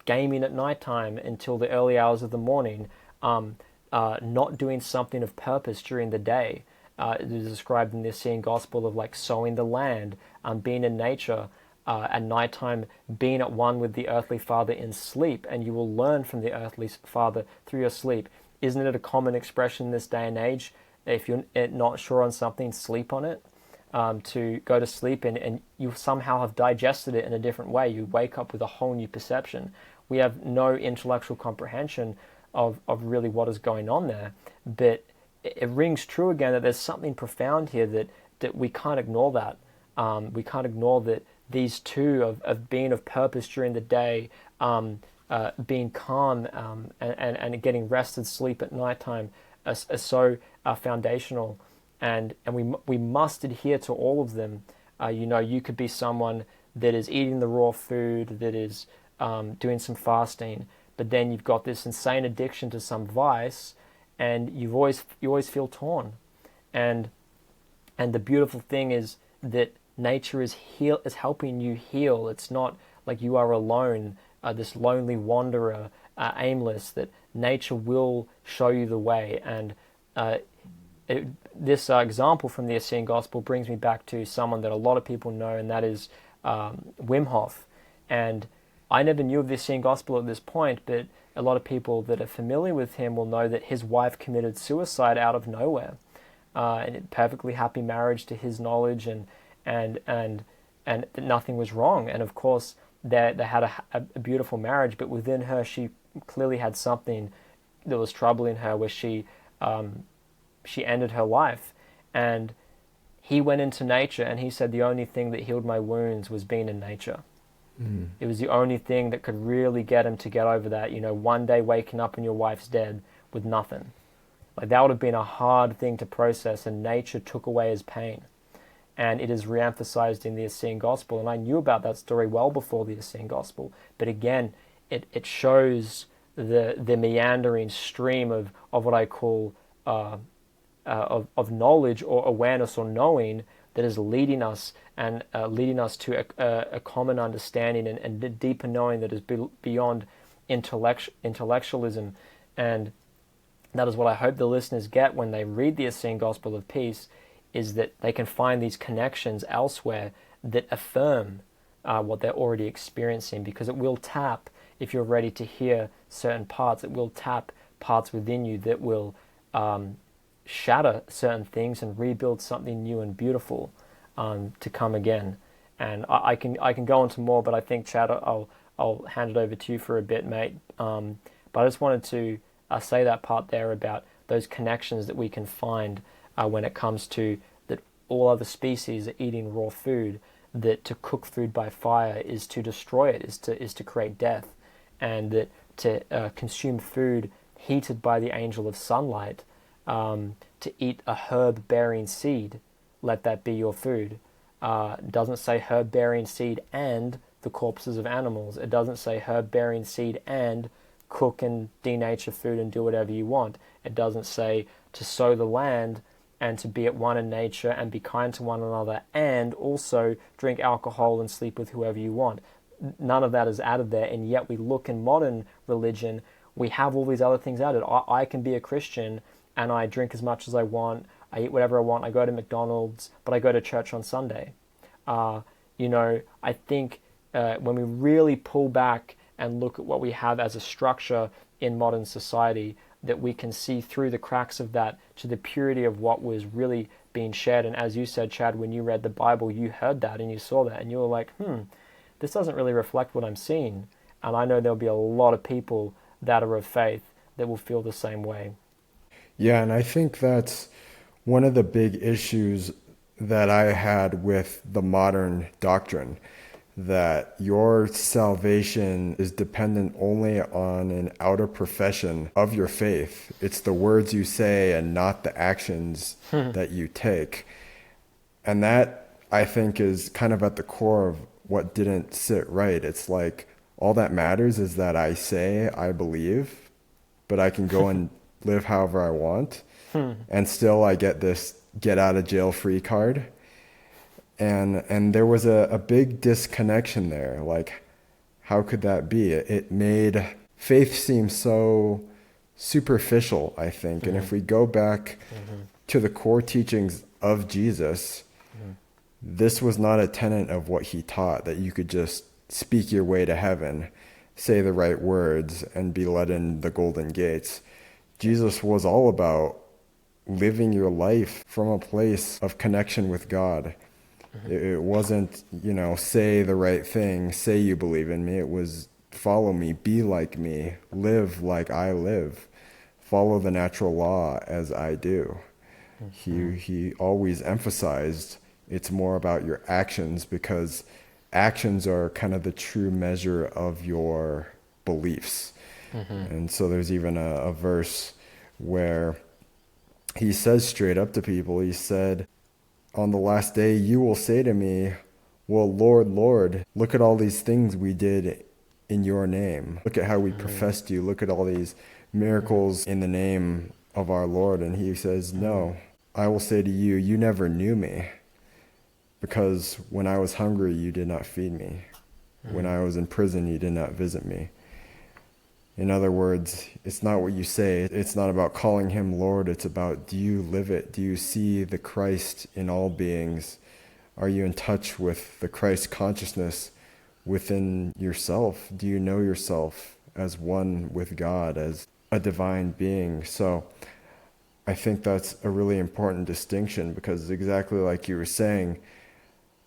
gaming at nighttime until the early hours of the morning, not doing something of purpose during the day. It is described in the Essene Gospel of like sowing the land, being in nature, at nighttime, being at one with the earthly Father in sleep, and you will learn from the earthly Father through your sleep. Isn't it a common expression in this day and age? If you're not sure on something, sleep on it. To go to sleep and you somehow have digested it in a different way. You wake up with a whole new perception. We have no intellectual comprehension of really what is going on there. But it rings true again that there's something profound here that we can't ignore that. We can't ignore that these two of being of purpose during the day, being calm, and getting rested sleep at nighttime are so foundational. And we must adhere to all of them. You could be someone that is eating the raw food, that is doing some fasting, but then you've got this insane addiction to some vice, and you always feel torn. And the beautiful thing is that nature is helping you heal. It's not like you are alone, this lonely wanderer, aimless. That nature will show you the way. And this example from the Essene Gospel brings me back to someone that a lot of people know, and that is Wim Hof. And I never knew of the Essene Gospel at this point, but a lot of people that are familiar with him will know that his wife committed suicide out of nowhere. And a perfectly happy marriage to his knowledge, and nothing was wrong. And of course, they had a beautiful marriage, but within her, she clearly had something that was troubling her, where she ended her life. And he went into nature, and he said the only thing that healed my wounds was being in nature. Mm. It was the only thing that could really get him to get over that. One day waking up and your wife's dead with nothing. Like, that would have been a hard thing to process, and nature took away his pain. And it is reemphasized in the Essene Gospel. And I knew about that story well before the Essene Gospel. But again, it shows the meandering stream of what I call of knowledge or awareness or knowing that is leading us to a common understanding and a deeper knowing that is beyond intellectualism. And that is what I hope the listeners get when they read the Essene Gospel of Peace, is that they can find these connections elsewhere that affirm what they're already experiencing, because it will tap, if you're ready to hear certain parts, it will tap parts within you that will shatter certain things and rebuild something new and beautiful to come again. And I can go into more, but I think, Chad, I'll hand it over to you for a bit, mate. But I just wanted to say that part there about those connections that we can find when it comes to that all other species are eating raw food, that to cook food by fire is to destroy it, is to create death, and that to consume food heated by the angel of sunlight, to eat a herb-bearing seed, let that be your food. It doesn't say herb-bearing seed and the corpses of animals. It doesn't say herb-bearing seed and cook and denature food and do whatever you want. It doesn't say to sow the land and to be at one in nature and be kind to one another and also drink alcohol and sleep with whoever you want. None of that is added there, and yet we look in modern religion, we have all these other things added. I can be a Christian and I drink as much as I want, I eat whatever I want, I go to McDonald's, but I go to church on Sunday. I think when we really pull back and look at what we have as a structure in modern society, that we can see through the cracks of that to the purity of what was really being shared. And as you said, Chad, when you read the Bible, you heard that and you saw that and you were like, this doesn't really reflect what I'm seeing. And I know there'll be a lot of people that are of faith that will feel the same way. Yeah, and I think that's one of the big issues that I had with the modern doctrine, that your salvation is dependent only on an outer profession of your faith. It's the words you say and not the actions that you take. And that, I think, is kind of at the core of what didn't sit right. It's like, all that matters is that I say I believe, but I can go and live however I want, and still I get this get out of jail free card. And there was a big disconnection there. Like, how could that be? It made faith seem so superficial, I think. And if we go back to the core teachings of Jesus, this was not a tenet of what he taught, that you could just speak your way to heaven, say the right words, and be let in the golden gates. Jesus was all about living your life from a place of connection with God. It wasn't, say the right thing, say you believe in me. It was follow me, be like me, live like I live, follow the natural law as I do. He always emphasized it's more about your actions, because actions are kind of the true measure of your beliefs. And so there's even a verse where he says straight up to people, he said, on the last day, you will say to me, well, Lord, Lord, look at all these things we did in your name. Look at how we professed you. Look at all these miracles in the name of our Lord. And he says, no, I will say to you, you never knew me, because when I was hungry, you did not feed me. When I was in prison, you did not visit me. In other words, it's not what you say. It's not about calling him Lord. It's about, do you live it? Do you see the Christ in all beings? Are you in touch with the Christ consciousness within yourself? Do you know yourself as one with God, as a divine being? So I think that's a really important distinction, because exactly like you were saying,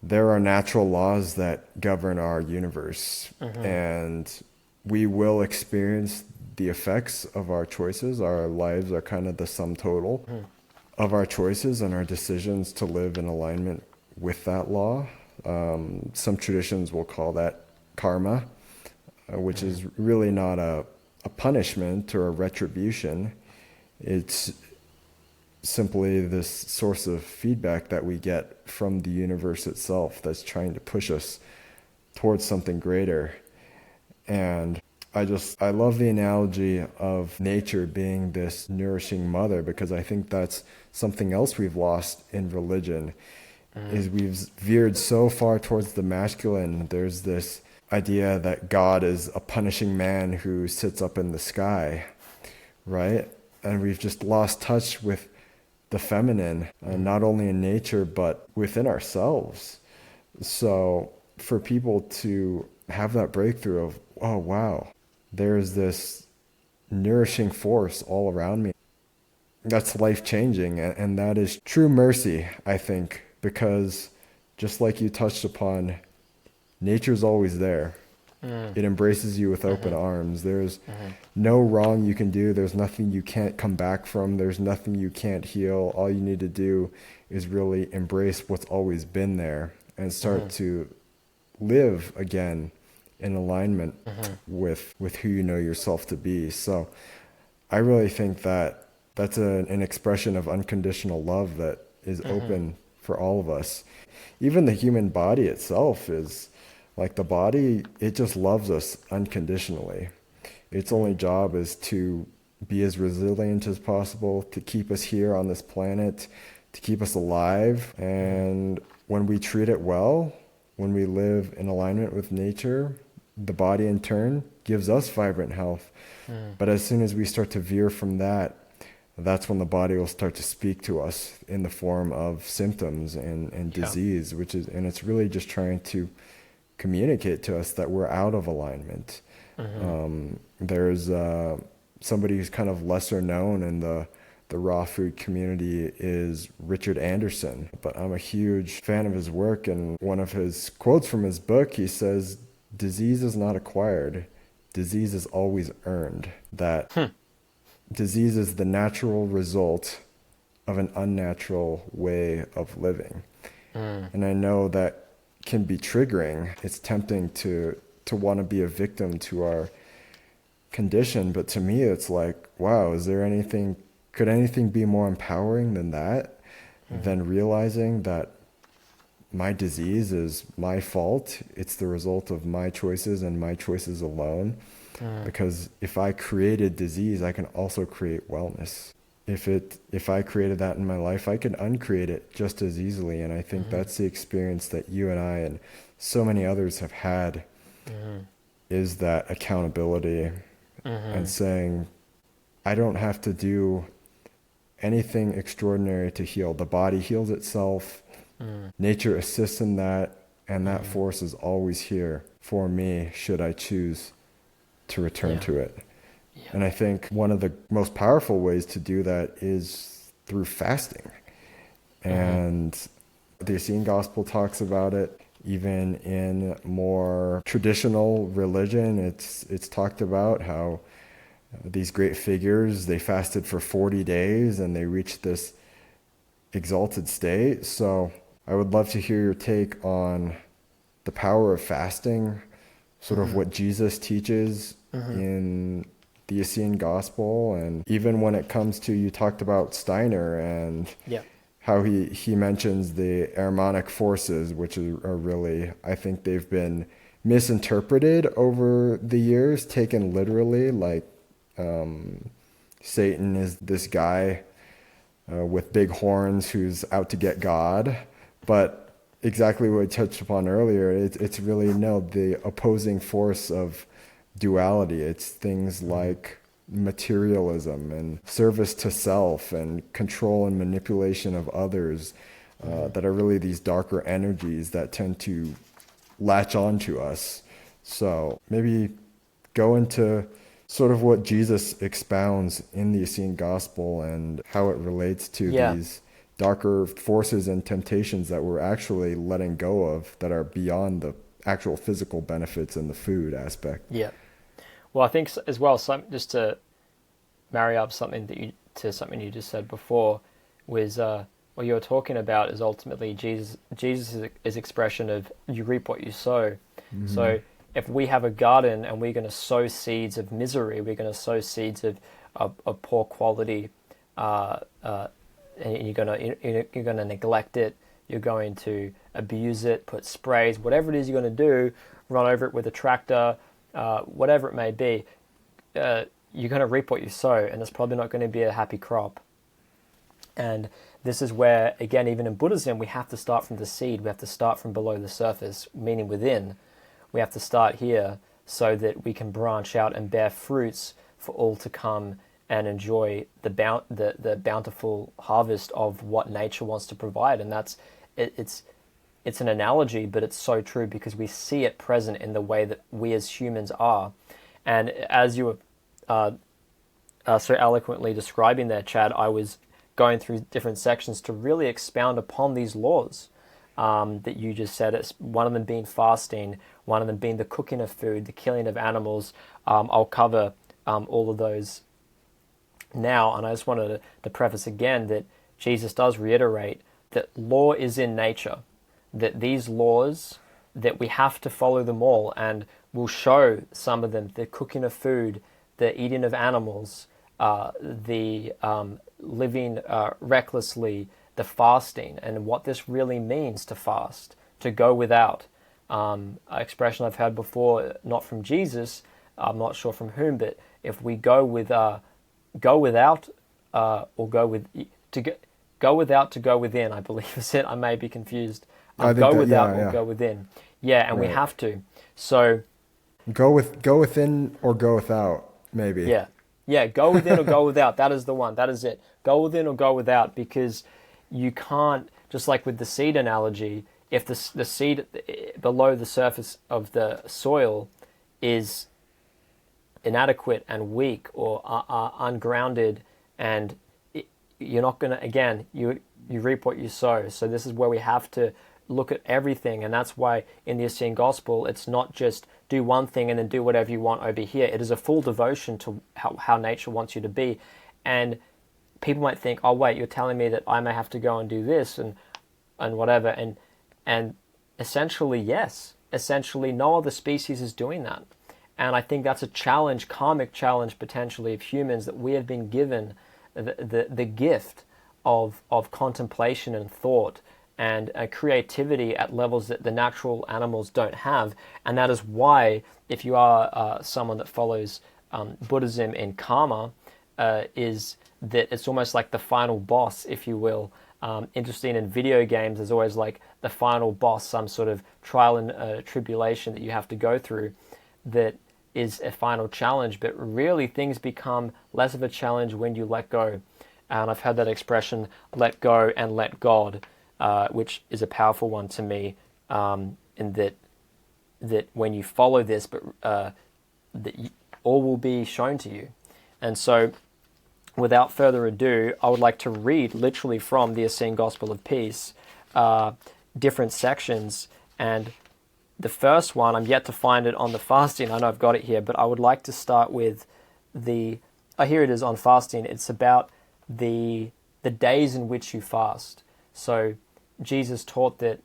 there are natural laws that govern our universe, and we will experience the effects of our choices. Our lives are kind of the sum total of our choices and our decisions to live in alignment with that law. Some traditions will call that karma, which is really not a punishment or a retribution. It's simply this source of feedback that we get from the universe itself that's trying to push us towards something greater. And I love the analogy of nature being this nourishing mother, because I think that's something else we've lost in religion, is we've veered so far towards the masculine. There's this idea that God is a punishing man who sits up in the sky, right? And we've just lost touch with the feminine, not only in nature, but within ourselves. So for people to have that breakthrough of, oh, wow, there's this nourishing force all around me, that's life-changing. And that is true mercy, I think, because just like you touched upon, nature's always there. It embraces you with open arms. There's no wrong you can do. There's nothing you can't come back from. There's nothing you can't heal. All you need to do is really embrace what's always been there and start to live again in alignment with who you know yourself to be. So I really think that that's an expression of unconditional love that is open for all of us. Even the human body itself is like, the body, it just loves us unconditionally. Its only job is to be as resilient as possible, to keep us here on this planet, to keep us alive. And when we treat it well, when we live in alignment with nature, the body in turn gives us vibrant health. But as soon as we start to veer from that, that's when the body will start to speak to us in the form of symptoms and disease, and it's really just trying to communicate to us that we're out of alignment. There's somebody who's kind of lesser known in the raw food community is Richard Anderson, but I'm a huge fan of his work. And one of his quotes from his book, he says, disease is not acquired, disease is always earned. That disease is the natural result of an unnatural way of living. And I know that can be triggering. It's tempting to want to be a victim to our condition, but to me it's like, wow, could anything be more empowering than that? Than realizing that my disease is my fault. It's the result of my choices and my choices alone. Because if I created disease, I can also create wellness. If I created that in my life, I could uncreate it just as easily. And I think that's the experience that you and I and so many others have had, is that accountability and saying, I don't have to do anything extraordinary to heal. The body heals itself. Nature assists in that. And that force is always here for me, should I choose to return to it. And I think one of the most powerful ways to do that is through fasting. And The Essene Gospel talks about it. Even in more traditional religion, it's talked about how these great figures, they fasted for 40 days and they reached this exalted state. So I would love to hear your take on the power of fasting, sort of what Jesus teaches in the Essene Gospel. And even when it comes to, you talked about Steiner and how he mentions the Aramonic forces, which are really, I think they've been misinterpreted over the years, taken literally, like Satan is this guy with big horns who's out to get God. But exactly what I touched upon earlier, it's really the opposing force of duality. It's things like materialism and service to self and control and manipulation of others that are really these darker energies that tend to latch on to us. So maybe go into sort of what Jesus expounds in the Essene Gospel and how it relates to these darker forces and temptations that we're actually letting go of, that are beyond the actual physical benefits and the food aspect. Yeah. Well, I think as well, just to marry up something something you just said before, was what you're talking about is ultimately Jesus is expression of you reap what you sow. Mm-hmm. So if we have a garden and we're going to sow seeds of misery, we're going to sow seeds of poor quality, and you're going to neglect it, you're going to abuse it, put sprays, whatever it is you're going to do, run over it with a tractor, whatever it may be, you're going to reap what you sow, and it's probably not going to be a happy crop. And this is where, again, even in Buddhism, we have to start from the seed. We have to start from below the surface, meaning within. We have to start here so that we can branch out and bear fruits for all to come and enjoy the bountiful harvest of what nature wants to provide. And it's an analogy, but it's so true because we see it present in the way that we as humans are. And as you were so eloquently describing there, Chad, I was going through different sections to really expound upon these laws that you just said. It's one of them being fasting, one of them being the cooking of food, the killing of animals. I'll cover all of those now, and I just wanted to preface again that Jesus does reiterate that law is in nature, that these laws, that we have to follow them all, and we'll show some of them: the cooking of food, the eating of animals, the living recklessly, the fasting, and what this really means to fast, to go without. An expression I've heard before, not from Jesus, I'm not sure from whom, but if we go without, or go without to go within, I believe is it. I may be confused. Go without or go within. Yeah, and we have to. So go within or go without, maybe. Yeah, go within or go without. That is the one. That is it. Go within or go without, because you can't, just like with the seed analogy, if the seed below the surface of the soil is inadequate and weak or ungrounded, and you're not going to, again, you reap what you sow. So this is where we have to look at everything, and that's why in the Essene Gospel, it's not just do one thing and then do whatever you want over here. It is a full devotion to how nature wants you to be. And people might think, oh wait, you're telling me that I may have to go and do this and whatever, and essentially, yes. Essentially, no other species is doing that. And I think that's a challenge, karmic challenge potentially of humans, that we have been given the gift of contemplation and thought and creativity at levels that the natural animals don't have. And that is why, if you are someone that follows Buddhism in karma, is that it's almost like the final boss, if you will. Interesting in video games, there's always like the final boss, some sort of trial and tribulation that you have to go through that is a final challenge. But really things become less of a challenge when you let go. And I've heard that expression, let go and let God, which is a powerful one to me, in that when you follow this, but that all will be shown to you. And so, without further ado, I would like to read literally from the Essene Gospel of Peace, different sections. And the first one, I'm yet to find it on the fasting. I know I've got it here, but I would like to start with here it is on fasting. It's about the days in which you fast. So Jesus taught that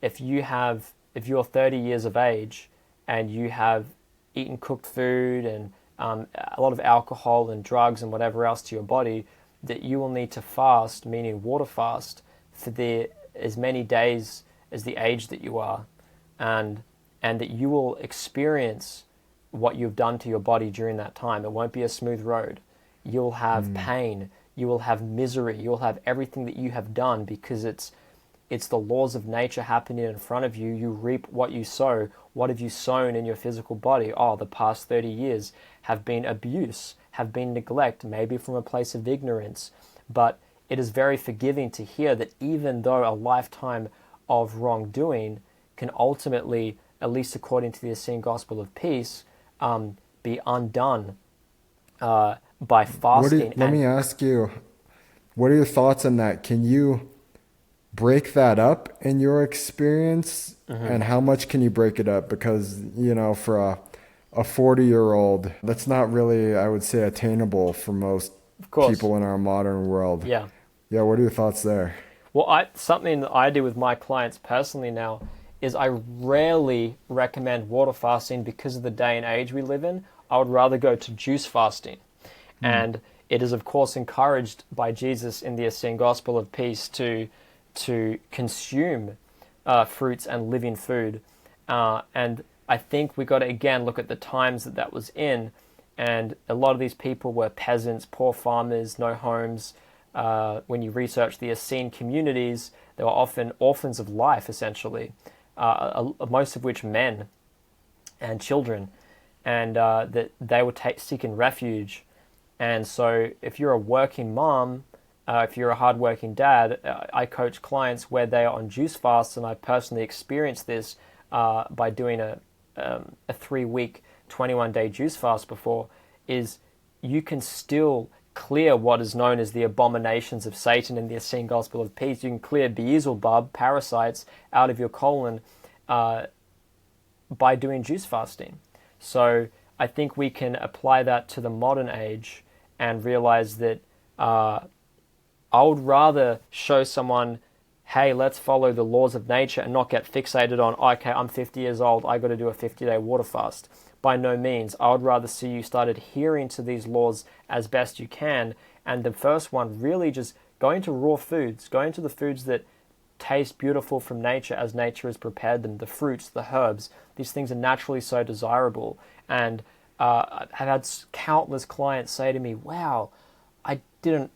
if you're 30 years of age and you have eaten cooked food and a lot of alcohol and drugs and whatever else to your body, that you will need to fast, meaning water fast, for as many days as the age that you are, and that you will experience what you've done to your body during that time. It won't be a smooth road. You'll have pain. You will have misery. You'll have everything that you have done, because it's the laws of nature happening in front of you. You reap what you sow. What have you sown in your physical body? Oh, the past 30 years have been abuse, have been neglect, maybe from a place of ignorance. But it is very forgiving to hear that even though a lifetime of wrongdoing can ultimately, at least according to the Essene Gospel of Peace, be undone by fasting. Let me ask you, what are your thoughts on that? Can you break that up in your experience? And how much can you break it up? Because, for a 40-year-old, that's not really, I would say, attainable for most people in our modern world. Yeah. What are your thoughts there? Well, something that I do with my clients personally now is I rarely recommend water fasting because of the day and age we live in. I would rather go to juice fasting. And it is, of course, encouraged by Jesus in the Essene Gospel of Peace to consume fruits and living food. And I think we got to, again, look at the times that was in. And a lot of these people were peasants, poor farmers, no homes. When you research the Essene communities, they were often orphans of life, essentially, most of which men and children. And that they were seeking refuge. And so if you're a working mom, if you're a hardworking dad, I coach clients where they are on juice fasts, and I personally experienced this by doing a 3-week, 21-day juice fast before, is you can still clear what is known as the abominations of Satan in the Essene Gospel of Peace. You can clear Beelzebub, parasites, out of your colon by doing juice fasting. So I think we can apply that to the modern age and realize that I would rather show someone, hey, let's follow the laws of nature and not get fixated on, okay, I'm 50 years old, I got to do a 50-day water fast. By no means. I would rather see you start adhering to these laws as best you can. And the first one, really just going to raw foods, going to the foods that taste beautiful from nature as nature has prepared them, the fruits, the herbs. These things are naturally so desirable. And I've had countless clients say to me, wow, I didn't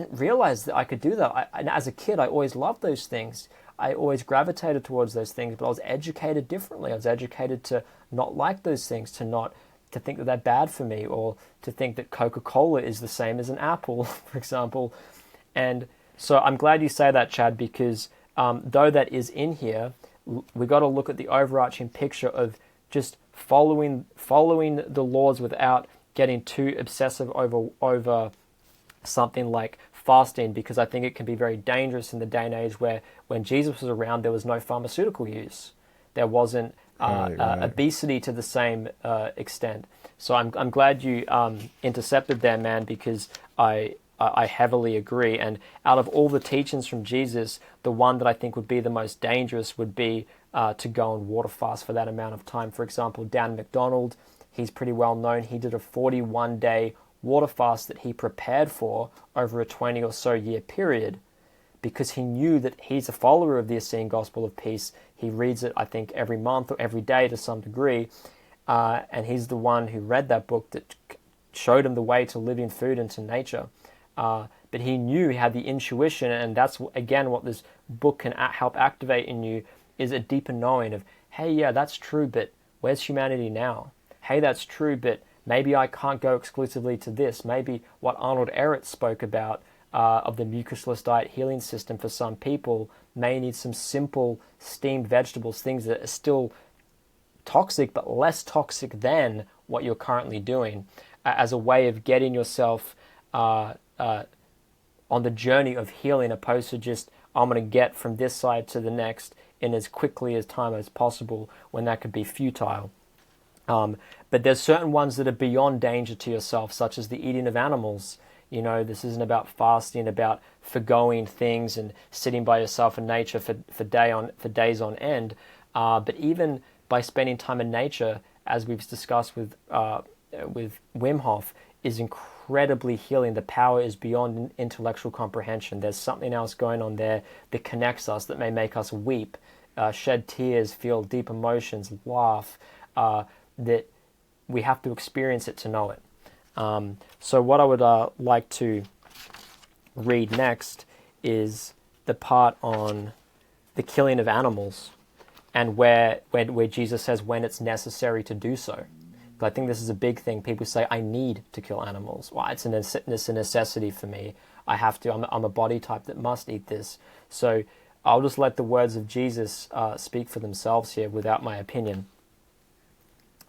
realize that I could do that. And as a kid, I always loved those things. I always gravitated towards those things, but I was educated differently. I was educated to not like those things, to think that they're bad for me, or to think that Coca-Cola is the same as an apple, for example. And so I'm glad you say that, Chad, because though that is in here, we got to look at the overarching picture of just following the laws without getting too obsessive over something like fasting, because I think it can be very dangerous in the day and age where when Jesus was around, there was no pharmaceutical use. There wasn't obesity to the same extent. So I'm glad you intercepted there, man, because I heavily agree. And out of all the teachings from Jesus, the one that I think would be the most dangerous would be to go and water fast for that amount of time. For example, Dan McDonald, he's pretty well known. He did a 41-day water fast that he prepared for over a 20 or so year period, because he knew that he's a follower of the Essene Gospel of Peace. He reads it, I think, every month or every day to some degree. And he's the one who read that book that showed him the way to living food and to nature. But he knew, he had the intuition, and that's, again, what this book can help activate in you, is a deeper knowing of, hey, yeah, that's true, but where's humanity now? Hey, that's true, but maybe I can't go exclusively to this. Maybe what Arnold Ehret spoke about of the mucusless diet healing system for some people may need some simple steamed vegetables, things that are still toxic but less toxic than what you're currently doing, as a way of getting yourself on the journey of healing, opposed to just, I'm going to get from this side to the next in as quickly as time as possible, when that could be futile. But there's certain ones that are beyond danger to yourself, such as the eating of animals. You know, this isn't about fasting, about forgoing things and sitting by yourself in nature for days on end. But even by spending time in nature, as we've discussed with Wim Hof, is incredibly healing. The power is beyond intellectual comprehension. There's something else going on there that connects us, that may make us weep, shed tears, feel deep emotions, laugh, that we have to experience it to know it. So what I would like to read next is the part on the killing of animals, and where Jesus says when it's necessary to do so. But I think this is a big thing. People say, I need to kill animals. Well, it's a necessity for me. I have to. I'm a body type that must eat this. So I'll just let the words of Jesus speak for themselves here without my opinion.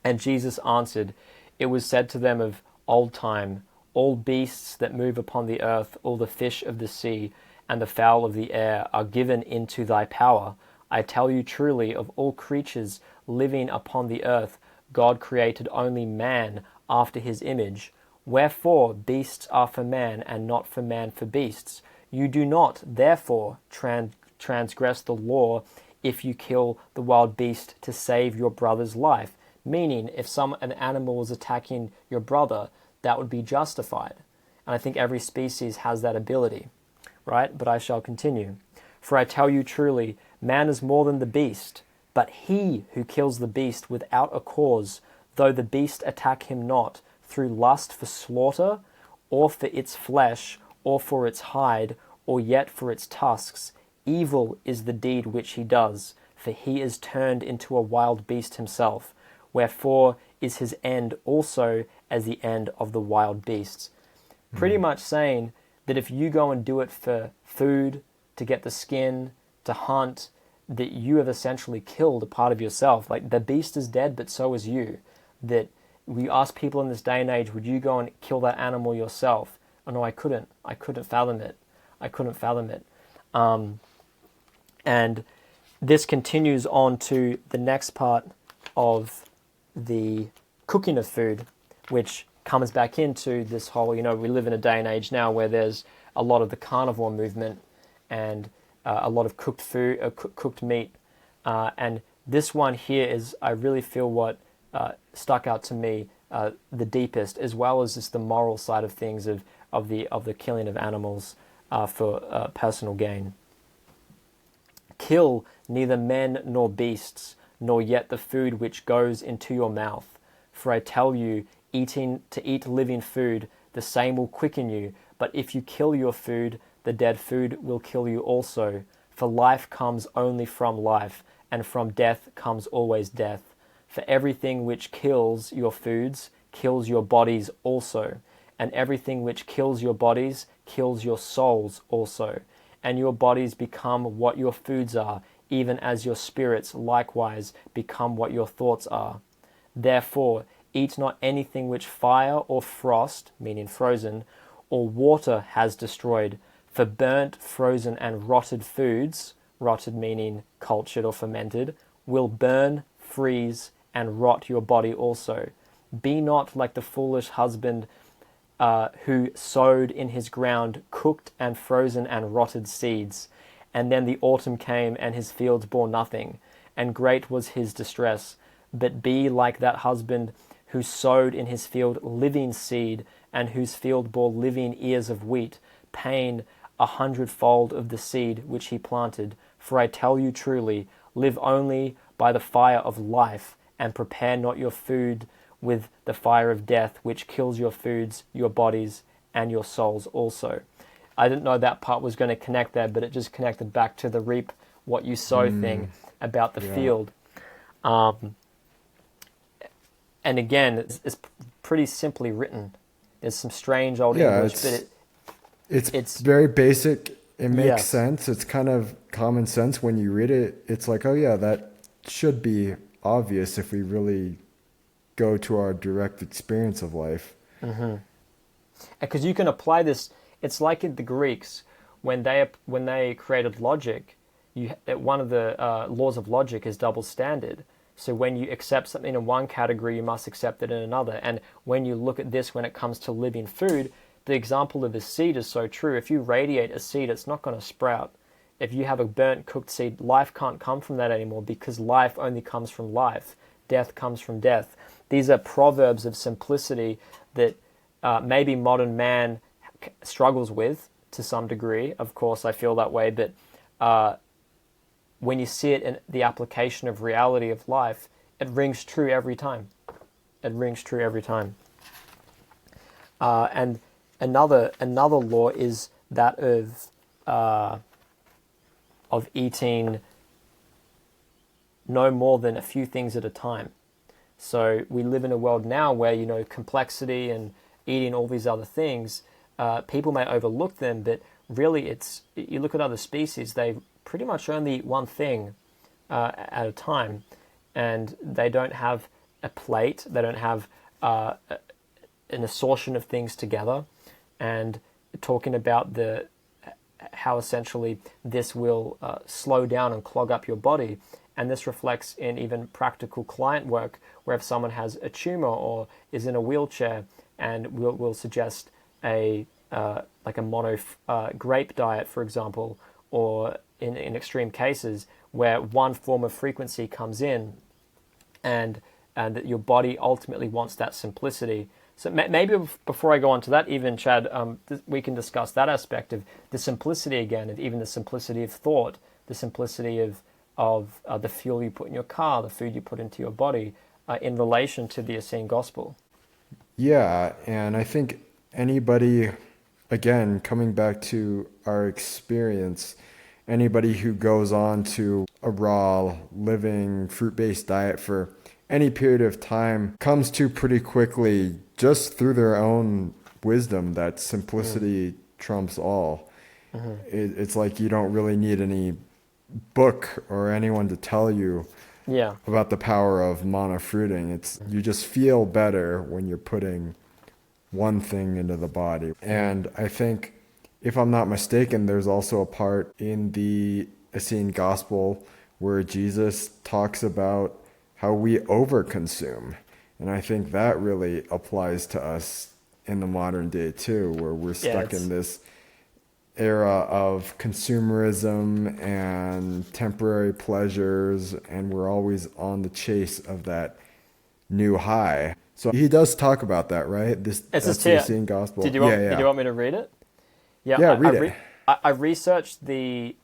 And Jesus answered, it was said to them of old time, all beasts that move upon the earth, all the fish of the sea, and the fowl of the air are given into thy power. I tell you truly, of all creatures living upon the earth, God created only man after his image. Wherefore beasts are for man, and not for man for beasts. You do not, therefore, transgress the law if you kill the wild beast to save your brother's life. Meaning, if an animal was attacking your brother, that would be justified. And I think every species has that ability, right? But I shall continue. For I tell you truly, man is more than the beast, but he who kills the beast without a cause, though the beast attack him not, through lust for slaughter, or for its flesh, or for its hide, or yet for its tusks, evil is the deed which he does, for he is turned into a wild beast himself. Wherefore is his end also as the end of the wild beasts. Pretty much saying that if you go and do it for food, to get the skin, to hunt, that you have essentially killed a part of yourself. Like, the beast is dead, but so is you. That we ask people in this day and age, would you go and kill that animal yourself? Oh no, I couldn't. I couldn't fathom it. And this continues on to the next part of the cooking of food, which comes back into this whole, we live in a day and age now where there's a lot of the carnivore movement and a lot of cooked food, cooked meat. And this one here is, I really feel what stuck out to me the deepest, as well as just the moral side of things of the killing of animals for personal gain. Kill neither men nor beasts, nor yet the food which goes into your mouth. For I tell you, to eat living food, the same will quicken you. But if you kill your food, the dead food will kill you also. For life comes only from life, and from death comes always death. For everything which kills your foods kills your bodies also. And everything which kills your bodies kills your souls also. And your bodies become what your foods are, even as your spirits likewise become what your thoughts are. Therefore, eat not anything which fire or frost, meaning frozen, or water has destroyed. For burnt, frozen, and rotted foods, rotted meaning cultured or fermented, will burn, freeze, and rot your body also. Be not like the foolish husband who sowed in his ground cooked and frozen and rotted seeds. And then the autumn came, and his fields bore nothing, and great was his distress. But be like that husband who sowed in his field living seed, and whose field bore living ears of wheat, paying 100-fold of the seed which he planted. For I tell you truly, live only by the fire of life, and prepare not your food with the fire of death, which kills your foods, your bodies, and your souls also. I didn't know that part was going to connect there, but it just connected back to the reap what you sow thing about the field. And again, it's pretty simply written. There's some strange old English, but it's very basic. It makes sense. It's kind of common sense when you read it. It's like, oh yeah, that should be obvious if we really go to our direct experience of life. Because you can apply this. It's like in the Greeks, when they created logic, one of the laws of logic is double standard. So when you accept something in one category, you must accept it in another. And when you look at this when it comes to living food, the example of a seed is so true. If you radiate a seed, it's not going to sprout. If you have a burnt, cooked seed, life can't come from that anymore, because life only comes from life. Death comes from death. These are proverbs of simplicity that maybe modern man struggles with to some degree. Of course, I feel that way, but when you see it in the application of reality of life, it rings true every time. It rings true every time. And another law is that of eating no more than a few things at a time. So we live in a world now where, complexity and eating all these other things, people may overlook them, but really you look at other species, they pretty much only eat one thing at a time, and they don't have a plate, they don't have an assortment of things together, and talking about how essentially this will slow down and clog up your body. And this reflects in even practical client work, where if someone has a tumor or is in a wheelchair, and we'll suggest a mono grape diet, for example, or in extreme cases where one form of frequency comes in, and that your body ultimately wants that simplicity. So maybe before I go on to that, even Chad, we can discuss that aspect of the simplicity again, of even the simplicity of thought, the simplicity of the fuel you put in your car, the food you put into your body, in relation to the Essene gospel. Yeah, and I think anybody, again, coming back to our experience, anybody who goes on to a raw, living, fruit-based diet for any period of time comes to pretty quickly, just through their own wisdom, that simplicity trumps all. Mm-hmm. It's like you don't really need any book or anyone to tell you about the power of monofruiting. It's you just feel better when you're putting one thing into the body. And I think, if I'm not mistaken, there's also a part in the Essene gospel where Jesus talks about how we overconsume. And I think that really applies to us in the modern day too, where we're stuck in this era of consumerism and temporary pleasures, and we're always on the chase of that new high. So he does talk about that, right? That's the Essene gospel. Did you want me to read it? Read it. I researched the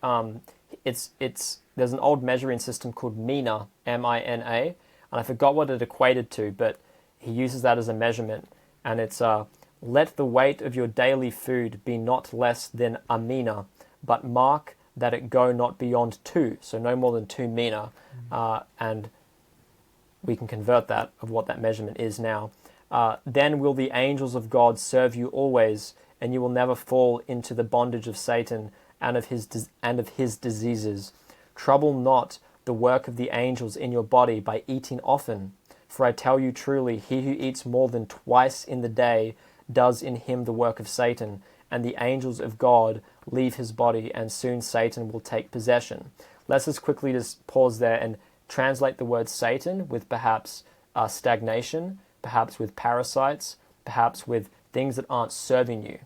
there's an old measuring system called mina, M-I-N-A, and I forgot what it equated to, but he uses that as a measurement, and it's let the weight of your daily food be not less than a mina, but mark that it go not beyond 2, so no more than 2 mina, and we can convert that of what that measurement is now. Then will the angels of God serve you always, and you will never fall into the bondage of Satan and of his diseases. Trouble not the work of the angels in your body by eating often. For I tell you truly, he who eats more than twice in the day does in him the work of Satan, and the angels of God leave his body, and soon Satan will take possession. Let's just quickly just pause there and translate the word Satan with perhaps stagnation, perhaps with parasites, perhaps with things that aren't serving you,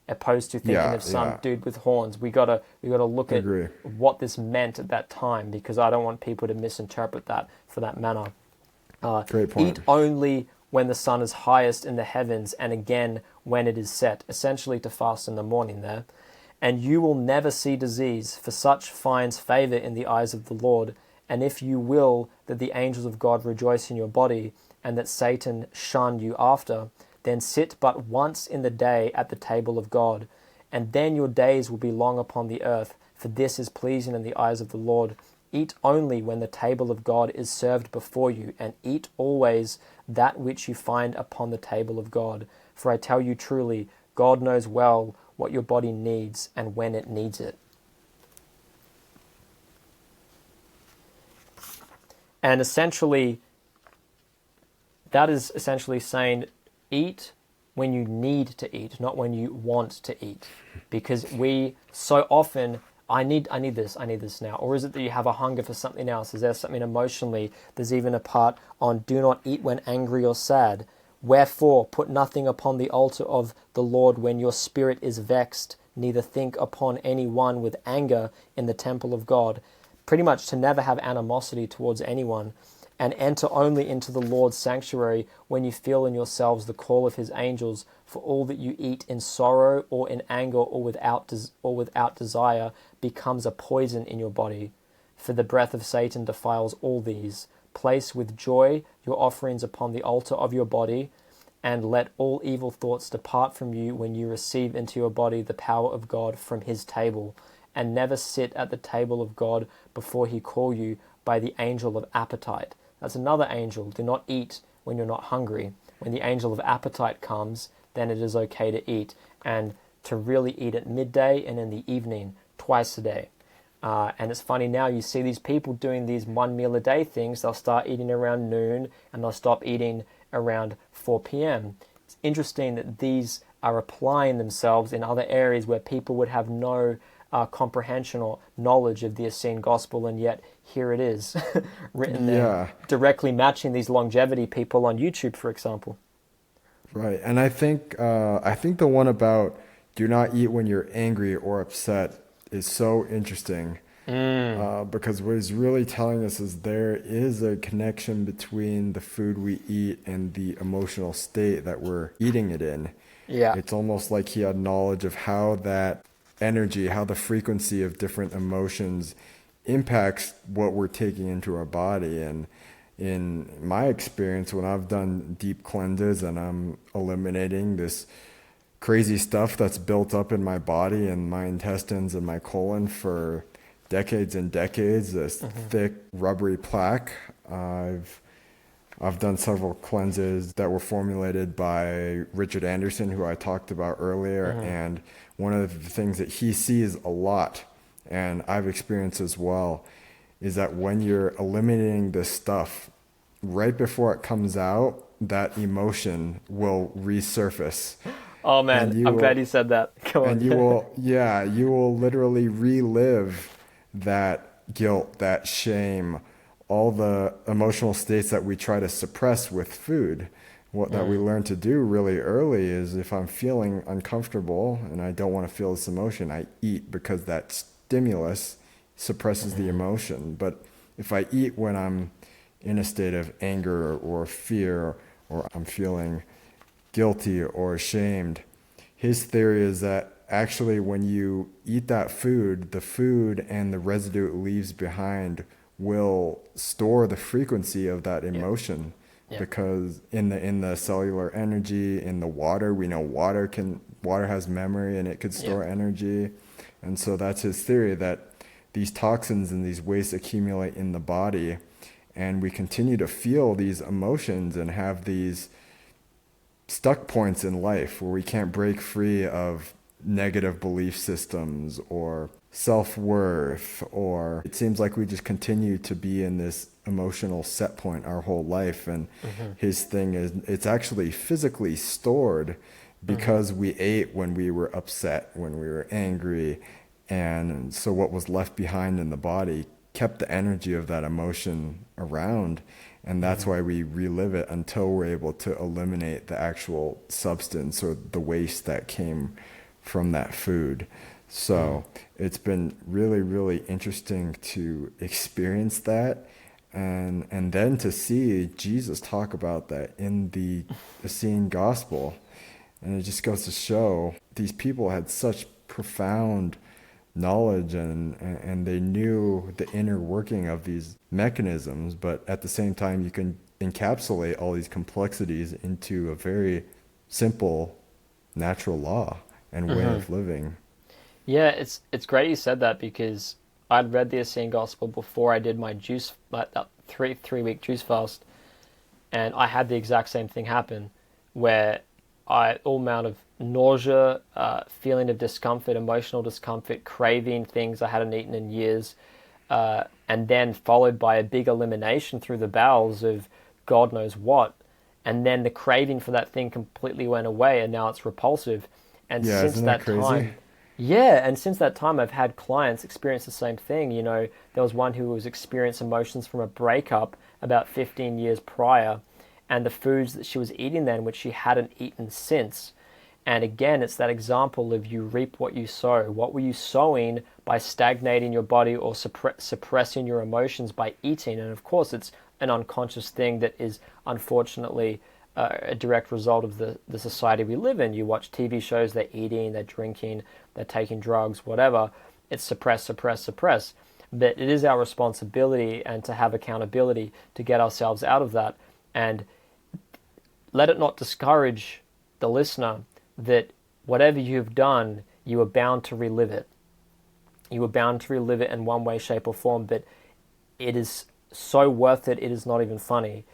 opposed to thinking of some dude with horns. We gotta look at what this meant at that time, because I don't want people to misinterpret that for that manner. Great point. Eat only when the sun is highest in the heavens, and again when it is set, essentially to fast in the morning there. And you will never see disease, for such finds favor in the eyes of the Lord. And if you will that the angels of God rejoice in your body, and that Satan shun you after, then sit but once in the day at the table of God, and then your days will be long upon the earth, for this is pleasing in the eyes of the Lord. Eat only when the table of God is served before you, and eat always that which you find upon the table of God. For I tell you truly, God knows well what your body needs and when it needs it. And that is essentially saying, eat when you need to eat, not when you want to eat. Because we so often, I need this now. Or is it that you have a hunger for something else? Is there something emotionally? There's even a part on do not eat when angry or sad. Wherefore, put nothing upon the altar of the Lord when your spirit is vexed, neither think upon any one with anger in the temple of God. Pretty much to never have animosity towards anyone, and enter only into the Lord's sanctuary when you feel in yourselves the call of his angels, for all that you eat in sorrow or in anger or without desire becomes a poison in your body. For the breath of Satan defiles all these. Place with joy your offerings upon the altar of your body, and let all evil thoughts depart from you when you receive into your body the power of God from his table. And never sit at the table of God before he call you by the angel of appetite. That's another angel. Do not eat when you're not hungry. When the angel of appetite comes, then it is okay to eat. And to really eat at midday and in the evening, twice a day. And it's funny now, you see these people doing these 1 meal a day things. They'll start eating around noon and they'll stop eating around 4 p.m. It's interesting that these are applying themselves in other areas where people would have no comprehension or knowledge of the Essene gospel, and yet here it is written there, directly matching these longevity people on YouTube, for example. Right, and I think the one about do not eat when you're angry or upset is so interesting, because what it's really telling us is there is a connection between the food we eat and the emotional state that we're eating it in. Yeah, it's almost like he had knowledge of how that energy, how the frequency of different emotions impacts what we're taking into our body. And in my experience, when I've done deep cleanses and I'm eliminating this crazy stuff that's built up in my body and my intestines and my colon for decades and decades, this thick rubbery plaque, I've done several cleanses that were formulated by Richard Anderson, who I talked about earlier. And one of the things that he sees a lot, and I've experienced as well, is that when you're eliminating this stuff, right before it comes out, that emotion will resurface. Oh man, I'm glad you said that. Go on. And you will literally relive that guilt, that shame, all the emotional states that we try to suppress with food. What that we learn to do really early is, if I'm feeling uncomfortable and I don't want to feel this emotion, I eat, because that stimulus suppresses the emotion. But if I eat when I'm in a state of anger or fear, or I'm feeling guilty or ashamed, his theory is that actually when you eat that food, the food and the residue it leaves behind will store the frequency of that emotion. Because in the cellular energy, in the water, we know water has memory and it could store energy. And so that's his theory, that these toxins and these wastes accumulate in the body, and we continue to feel these emotions and have these stuck points in life where we can't break free of negative belief systems or self-worth, or it seems like we just continue to be in this emotional set point our whole life. And his thing is, it's actually physically stored because we ate when we were upset, when we were angry, and so what was left behind in the body kept the energy of that emotion around. And that's why we relive it until we're able to eliminate the actual substance or the waste that came from that food. So it's been really, really interesting to experience that, and then to see Jesus talk about that in the Essene gospel. And it just goes to show these people had such profound knowledge, and they knew the inner working of these mechanisms, but at the same time you can encapsulate all these complexities into a very simple natural law and way of living. Yeah, it's great you said that, because I'd read the Essene Gospel before I did my juice, like that three-week juice fast, and I had the exact same thing happen, where all amount of nausea, feeling of discomfort, emotional discomfort, craving things I hadn't eaten in years, and then followed by a big elimination through the bowels of God knows what. and then the craving for that thing completely went away, and now it's repulsive. And Yeah, since isn't that that crazy? time, yeah, and since that time, I've had clients experience the same thing. There was one who was experiencing emotions from a breakup about 15 years prior, and the foods that she was eating then, which she hadn't eaten since. And again, it's that example of you reap what you sow. What were you sowing by stagnating your body or suppressing your emotions by eating? And of course, it's an unconscious thing that is unfortunately a direct result of the society we live in. You watch TV shows, they're eating, they're drinking, they're taking drugs, whatever. It's suppress, suppress, suppress. But it is our responsibility and to have accountability to get ourselves out of that. And let it not discourage the listener that whatever you've done, you are bound to relive it. You are bound to relive it in one way, shape, or form, but it is so worth it, it is not even funny.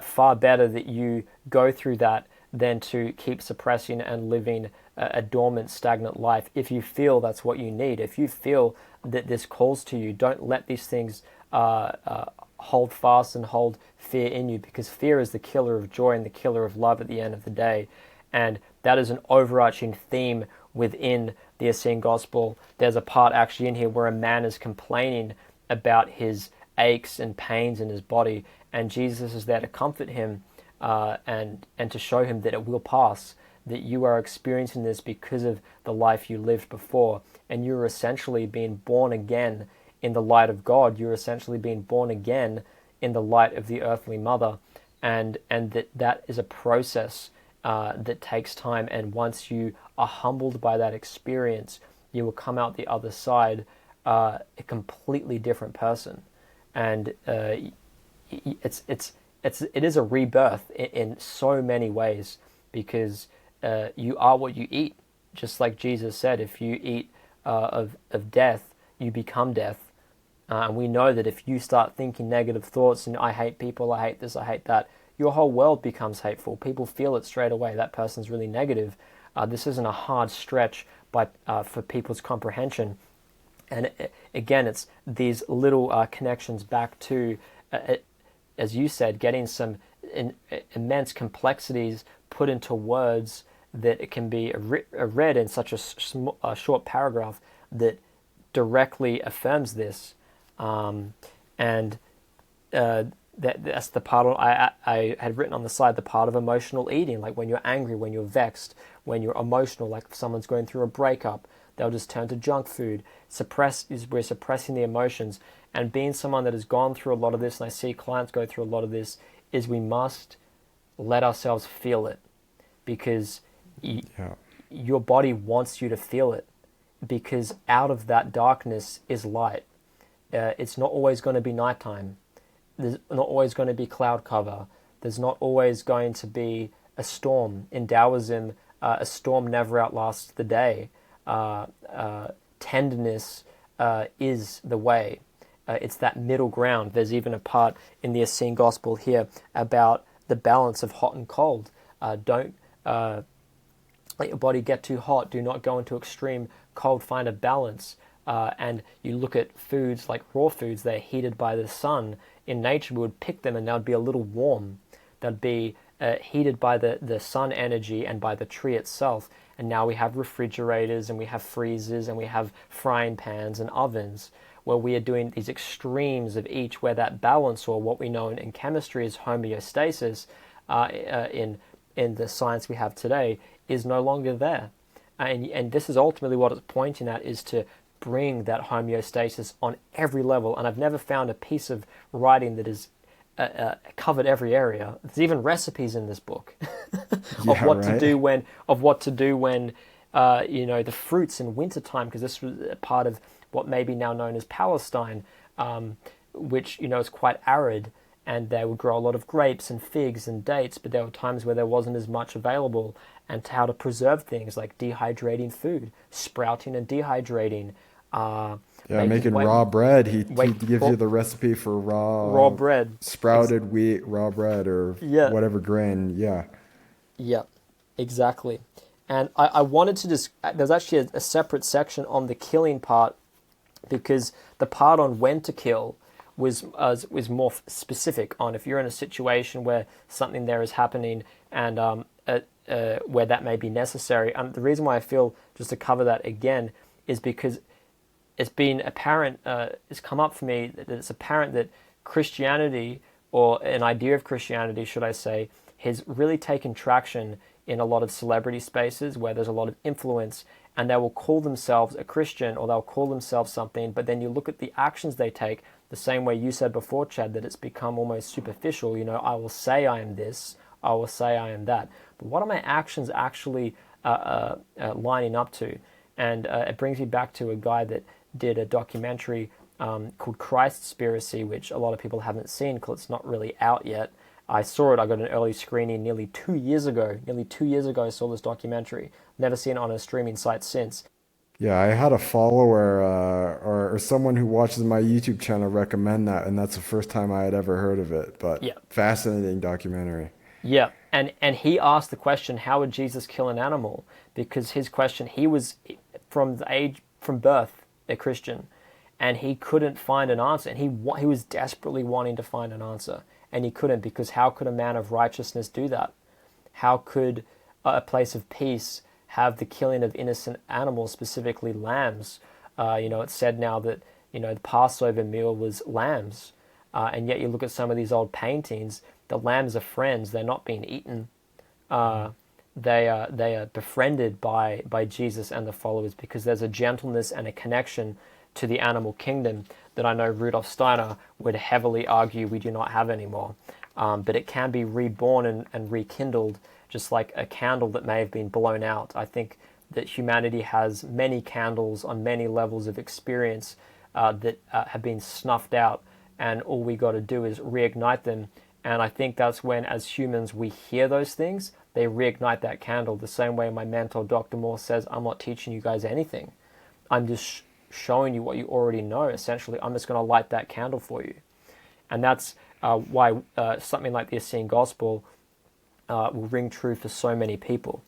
Far better that you go through that than to keep suppressing and living a dormant, stagnant life. If you feel that's what you need, if you feel that this calls to you, don't let these things hold fast and hold fear in you, because fear is the killer of joy and the killer of love at the end of the day. And that is an overarching theme within the Essene Gospel. There's a part actually in here where a man is complaining about his aches and pains in his body, and Jesus is there to comfort him and to show him that it will pass, that you are experiencing this because of the life you lived before, and you're essentially being born again in the light of God. You're essentially being born again in the light of the earthly mother, and that is a process that takes time, and once you are humbled by that experience, you will come out the other side a completely different person. And it is a rebirth in so many ways, because you are what you eat. Just like Jesus said, if you eat of death, you become death. And we know that if you start thinking negative thoughts and I hate people, I hate this, I hate that, your whole world becomes hateful. People feel it straight away. That person's really negative. This isn't a hard stretch for people's comprehension. And again, it's these little connections back to, as you said, getting some immense complexities put into words that it can be read in such a short paragraph that directly affirms this. That's the part I had written on the side, the part of emotional eating, like when you're angry, when you're vexed, when you're emotional, like if someone's going through a breakup, they'll just turn to junk food. We're suppressing the emotions. And being someone that has gone through a lot of this, and I see clients go through a lot of this, is we must let ourselves feel it, because your body wants you to feel it, because out of that darkness is light. It's not always going to be nighttime. There's not always going to be cloud cover. There's not always going to be a storm. In Taoism, a storm never outlasts the day. Tenderness is the way. It's that middle ground. There's even a part in the Essene Gospel here about the balance of hot and cold. Don't let your body get too hot. Do not go into extreme cold. Find a balance. And you look at foods like raw foods, they're heated by the sun. In nature, we would pick them and they'd be a little warm. They'd be heated by the sun energy and by the tree itself. And now we have refrigerators and we have freezers and we have frying pans and ovens, where we are doing these extremes of each, where that balance, or what we know in chemistry as homeostasis, in the science we have today, is no longer there. And this is ultimately what it's pointing at, is to bring that homeostasis on every level. And I've never found a piece of writing that has covered every area. There's even recipes in this book of what to do when the fruits in wintertime, because this was a part of what may be now known as Palestine, which is quite arid, and they would grow a lot of grapes and figs and dates, but there were times where there wasn't as much available, and how to preserve things like dehydrating food, sprouting and dehydrating. Making raw bread. He gives you the recipe for raw bread, sprouted wheat, raw bread, or whatever grain. Yeah, exactly. And I wanted to there's actually a separate section on the killing part, because the part on when to kill was more specific on if you're in a situation where something there is happening and where that may be necessary. The reason why I feel, just to cover that again, is because it's been apparent, it's come up for me that it's apparent that Christianity, or an idea of Christianity, should I say, has really taken traction in a lot of celebrity spaces where there's a lot of influence, and they will call themselves a Christian or they'll call themselves something, but then you look at the actions they take, the same way you said before, Chad, that it's become almost superficial. I will say I am this, I will say I am that, but what are my actions actually lining up to? And it brings me back to a guy that did a documentary called Christspiracy, which a lot of people haven't seen because it's not really out yet. I saw it, I got an early screening nearly 2 years ago. Nearly 2 years ago I saw this documentary. Never seen it on a streaming site since. Yeah, I had a follower or someone who watches my YouTube channel recommend that, and that's the first time I had ever heard of it. But Yeah. fascinating documentary. Yeah, and he asked the question, how would Jesus kill an animal? Because his question, he was from birth a Christian, and he couldn't find an answer, and he was desperately wanting to find an answer, and he couldn't, because how could a man of righteousness do that? How could a place of peace have the killing of innocent animals, specifically lambs? It's said now that the Passover meal was lambs, and yet you look at some of these old paintings, the lambs are friends; they're not being eaten. They are befriended by Jesus and the followers, because there's a gentleness and a connection to the animal kingdom that I know Rudolf Steiner would heavily argue we do not have anymore. But it can be reborn and rekindled, just like a candle that may have been blown out. I think that humanity has many candles on many levels of experience that have been snuffed out, and all we got to do is reignite them. And I think that's when, as humans, we hear those things, they reignite that candle. The same way my mentor, Dr. Moore, says, I'm not teaching you guys anything. I'm just showing you what you already know. Essentially, I'm just going to light that candle for you. And that's why something like the Essene Gospel will ring true for so many people.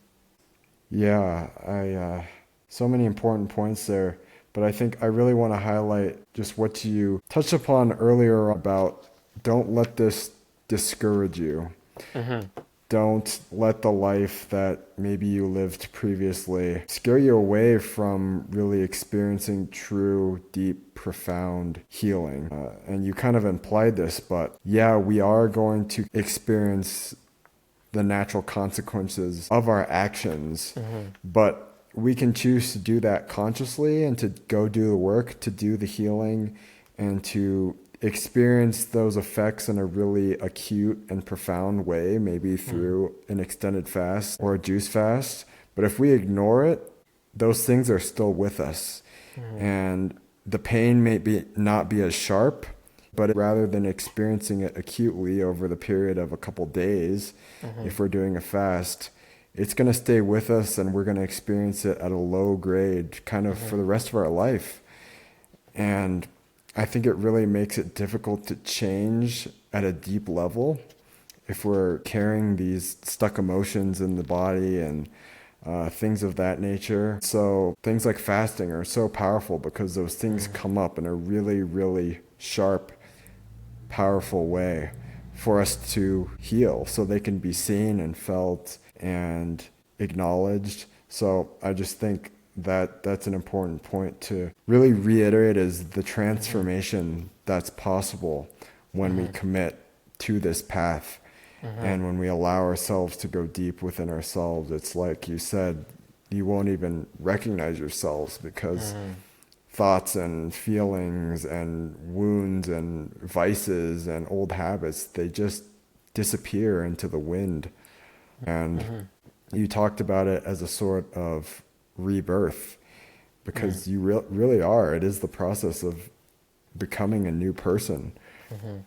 Yeah, so many important points there. But I think I really want to highlight just what you touched upon earlier about don't let this discourage you. Mm-hmm. Don't let the life that maybe you lived previously scare you away from really experiencing true, deep, profound healing. And you kind of implied this, but yeah, we are going to experience the natural consequences of our actions, but we can choose to do that consciously and to go do the work, to do the healing, and to experience those effects in a really acute and profound way, maybe through an extended fast or a juice fast. But if we ignore it, those things are still with us. And the pain may not be as sharp, but rather than experiencing it acutely over the period of a couple days, if we're doing a fast, it's going to stay with us, and we're going to experience it at a low grade kind of for the rest of our life. And I think it really makes it difficult to change at a deep level if we're carrying these stuck emotions in the body and things of that nature. So things like fasting are so powerful because those things come up in a really, really sharp, powerful way for us to heal, so they can be seen and felt and acknowledged. So I just think that that's an important point to really reiterate, is the transformation that's possible when we commit to this path. And when we allow ourselves to go deep within ourselves, it's like you said, you won't even recognize yourselves, because thoughts and feelings and wounds and vices and old habits, they just disappear into the wind. And you talked about it as a sort of rebirth, because you really are. It is the process of becoming a new person,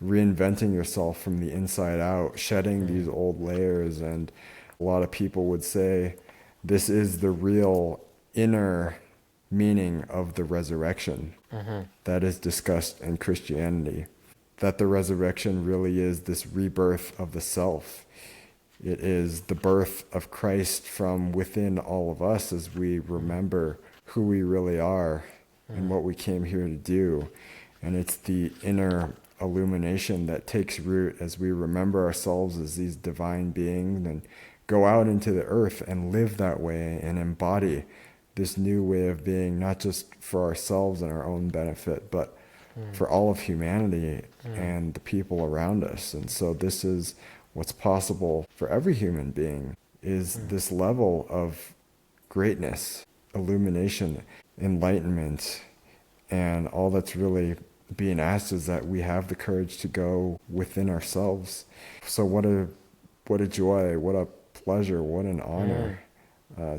reinventing yourself from the inside out, shedding these old layers. And a lot of people would say this is the real inner meaning of the resurrection that is discussed in Christianity, that the resurrection really is this rebirth of the self. It is the birth of Christ from within all of us as we remember who we really are and what we came here to do. And it's the inner illumination that takes root as we remember ourselves as these divine beings and go out into the earth and live that way and embody this new way of being, not just for ourselves and our own benefit, but for all of humanity and the people around us. And so this is what's possible for every human being, is this level of greatness, illumination, enlightenment, and all that's really being asked is that we have the courage to go within ourselves. So what a joy, what a pleasure, what an honor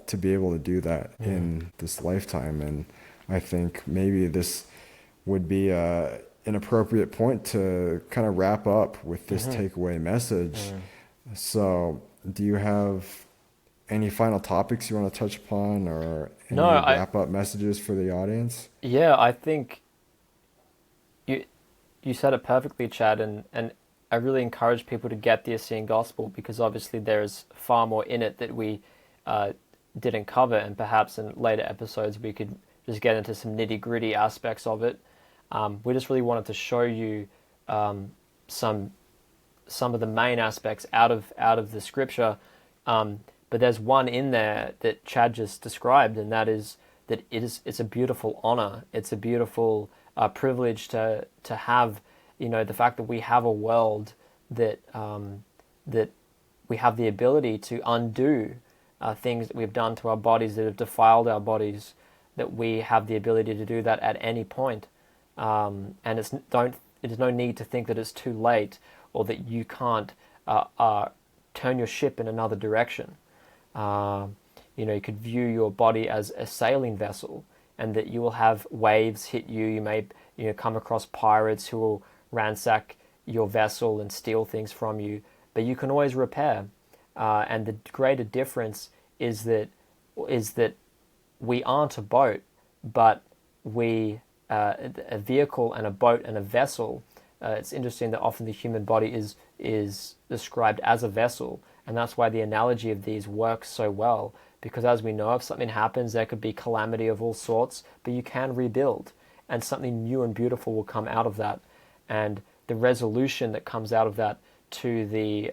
to be able to do that in this lifetime. And I think maybe this would be an appropriate point to kind of wrap up with this takeaway message. So do you have any final topics you want to touch upon, or any wrap-up messages for the audience? Yeah, I think you said it perfectly, Chad, and I really encourage people to get the Essene Gospel, because obviously there's far more in it that we didn't cover, and perhaps in later episodes we could just get into some nitty-gritty aspects of it. We just really wanted to show you some of the main aspects out of the scripture. But there's one in there that Chad just described, and that is that it's a beautiful honor. It's a beautiful privilege to have, the fact that we have a world that we have the ability to undo things that we've done to our bodies that have defiled our bodies, that we have the ability to do that at any point. And there's no need to think that it's too late, or that you can't turn your ship in another direction. You could view your body as a sailing vessel, and that you will have waves hit you. You may come across pirates who will ransack your vessel and steal things from you, but you can always repair. And the greater difference is that we aren't a boat, but we a vehicle and a boat and a vessel. It's interesting that often the human body is described as a vessel, and that's why the analogy of these works so well, because as we know, if something happens, there could be calamity of all sorts, but you can rebuild, and something new and beautiful will come out of that. And the resolution that comes out of that to the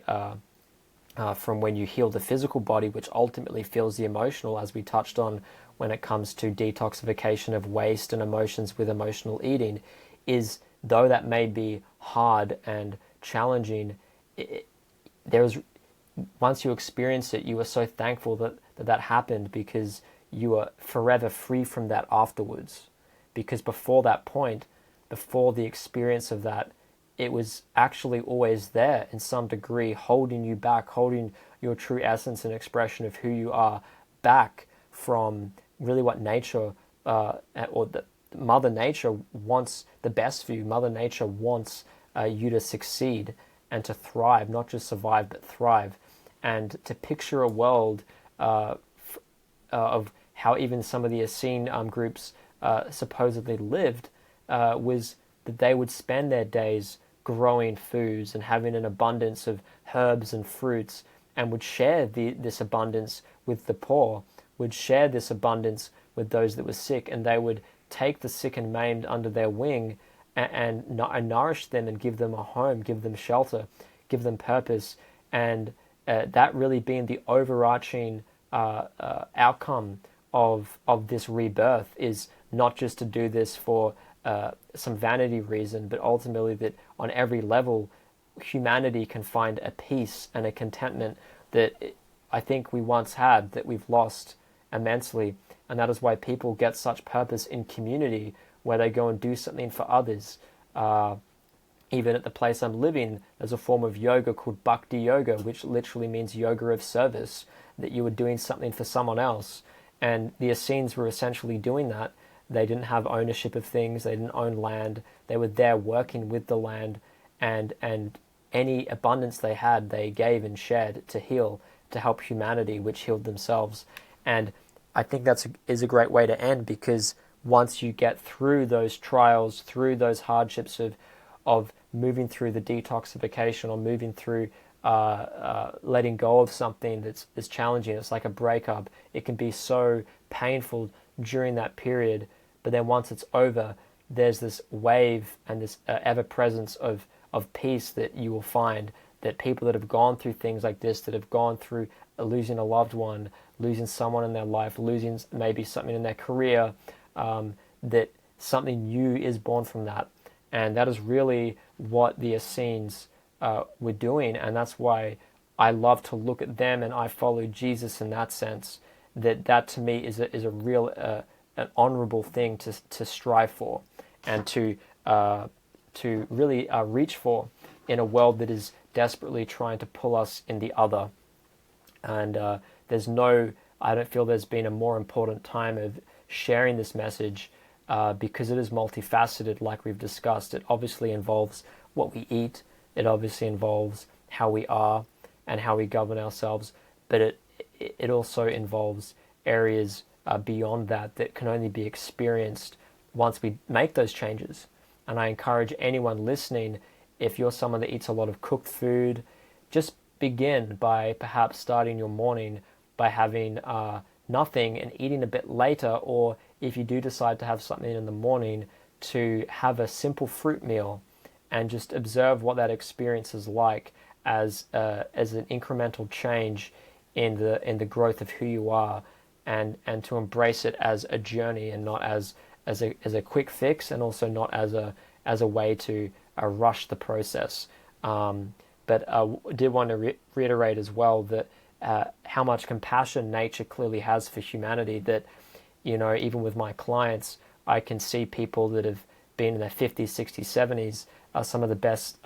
from when you heal the physical body, which ultimately feels the emotional, as we touched on when it comes to detoxification of waste and emotions with emotional eating, is, though that may be hard and challenging, once you experience it, you are so thankful that happened, because you are forever free from that afterwards. Because before that point, before the experience of that, it was actually always there in some degree, holding you back, holding your true essence and expression of who you are back from really what nature Mother Nature wants the best for you. Mother Nature wants you to succeed and to thrive, not just survive, but thrive. And to picture a world of how even some of the Essene groups supposedly lived was that they would spend their days growing foods and having an abundance of herbs and fruits, and would share this abundance with the poor, would share this abundance with those that were sick, and they would take the sick and maimed under their wing and nourish them and give them a home, give them shelter, give them purpose. And that really being the overarching outcome of this rebirth, is not just to do this for some vanity reason, but ultimately that on every level humanity can find a peace and a contentment that I think we once had, that we've lost immensely. And that is why people get such purpose in community, where they go and do something for others. Even at the place I'm living, there's a form of yoga called Bhakti Yoga, which literally means yoga of service, that you were doing something for someone else. And the Essenes were essentially doing that. They didn't have ownership of things. They didn't own land. They were there working with the land, and any abundance they had, they gave and shared to heal, to help humanity, which healed themselves. And I think is a great way to end, because once you get through those trials, through those hardships of moving through the detoxification, or moving through letting go of something that's challenging, it's like a breakup. It can be so painful during that period, but then once it's over, there's this wave and this ever presence of peace that you will find, that people that have gone through things like this, that have gone through losing a loved one, losing someone in their life, losing maybe something in their career, that something new is born from that. And that is really what the Essenes were doing. And that's why I love to look at them, and I follow Jesus in that sense. That to me is a real an honorable thing to strive for, and to really reach for in a world that is desperately trying to pull us in the other. And I don't feel there's been a more important time of sharing this message, because it is multifaceted, like we've discussed. It obviously involves what we eat, it obviously involves how we are and how we govern ourselves, but it also involves areas beyond that can only be experienced once we make those changes. And I encourage anyone listening, if you're someone that eats a lot of cooked food, just begin by perhaps starting your morning by having nothing and eating a bit later, or if you do decide to have something in the morning, to have a simple fruit meal and just observe what that experience is like as an incremental change in the growth of who you are, and to embrace it as a journey and not as a quick fix, and also not as a way to rush the process. But I did want to reiterate as well that how much compassion nature clearly has for humanity, that, even with my clients, I can see people that have been in their 50s, 60s, 70s. Some of the best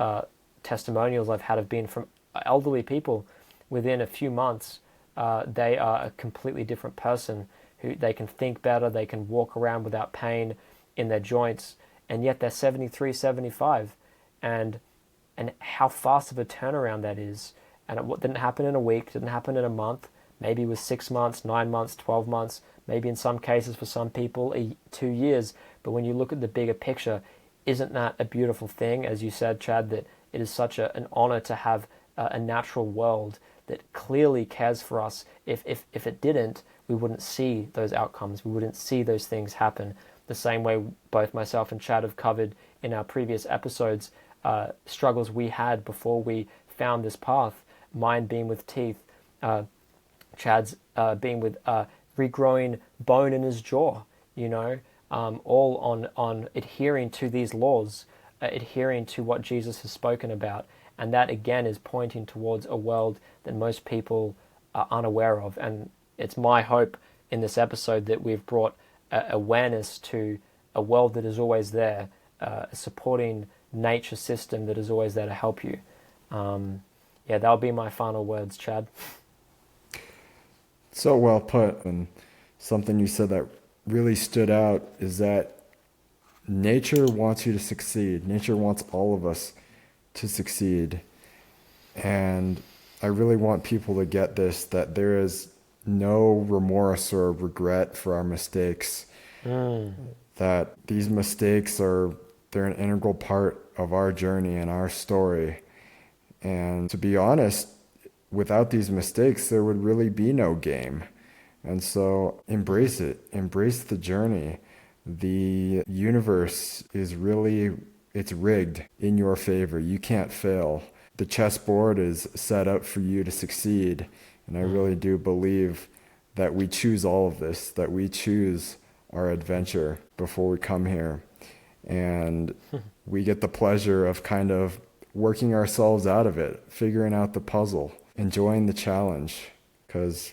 testimonials I've had have been from elderly people. Within a few months, they are a completely different person, who they can think better, they can walk around without pain in their joints, and yet they're 73, 75. And how fast of a turnaround that is. And it didn't happen in a week, didn't happen in a month, maybe it was 6 months, 9 months, 12 months, maybe in some cases for some people 2 years. But when you look at the bigger picture, isn't that a beautiful thing? As you said, Chad, that it is such an honor to have a natural world that clearly cares for us. If it didn't, we wouldn't see those outcomes, we wouldn't see those things happen. The same way both myself and Chad have covered in our previous episodes, struggles we had before we found this path. Mine being with teeth, Chad's being with regrowing bone in his jaw, all on adhering to these laws, adhering to what Jesus has spoken about. And that again is pointing towards a world that most people are unaware of. And it's my hope in this episode that we've brought awareness to a world that is always there, a supporting nature system that is always there to help you. That'll be my final words, Chad. So well put. And something you said that really stood out is that nature wants you to succeed. Nature wants all of us to succeed. And I really want people to get this, that there is no remorse or regret for our mistakes. That these mistakes they're an integral part of our journey and our story. And to be honest, without these mistakes, there would really be no game. And so embrace it, embrace the journey. The universe is it's rigged in your favor. You can't fail. The chessboard is set up for you to succeed. And I really do believe that we choose all of this, that we choose our adventure before we come here. And we get the pleasure of kind of working ourselves out of it, figuring out the puzzle, enjoying the challenge, because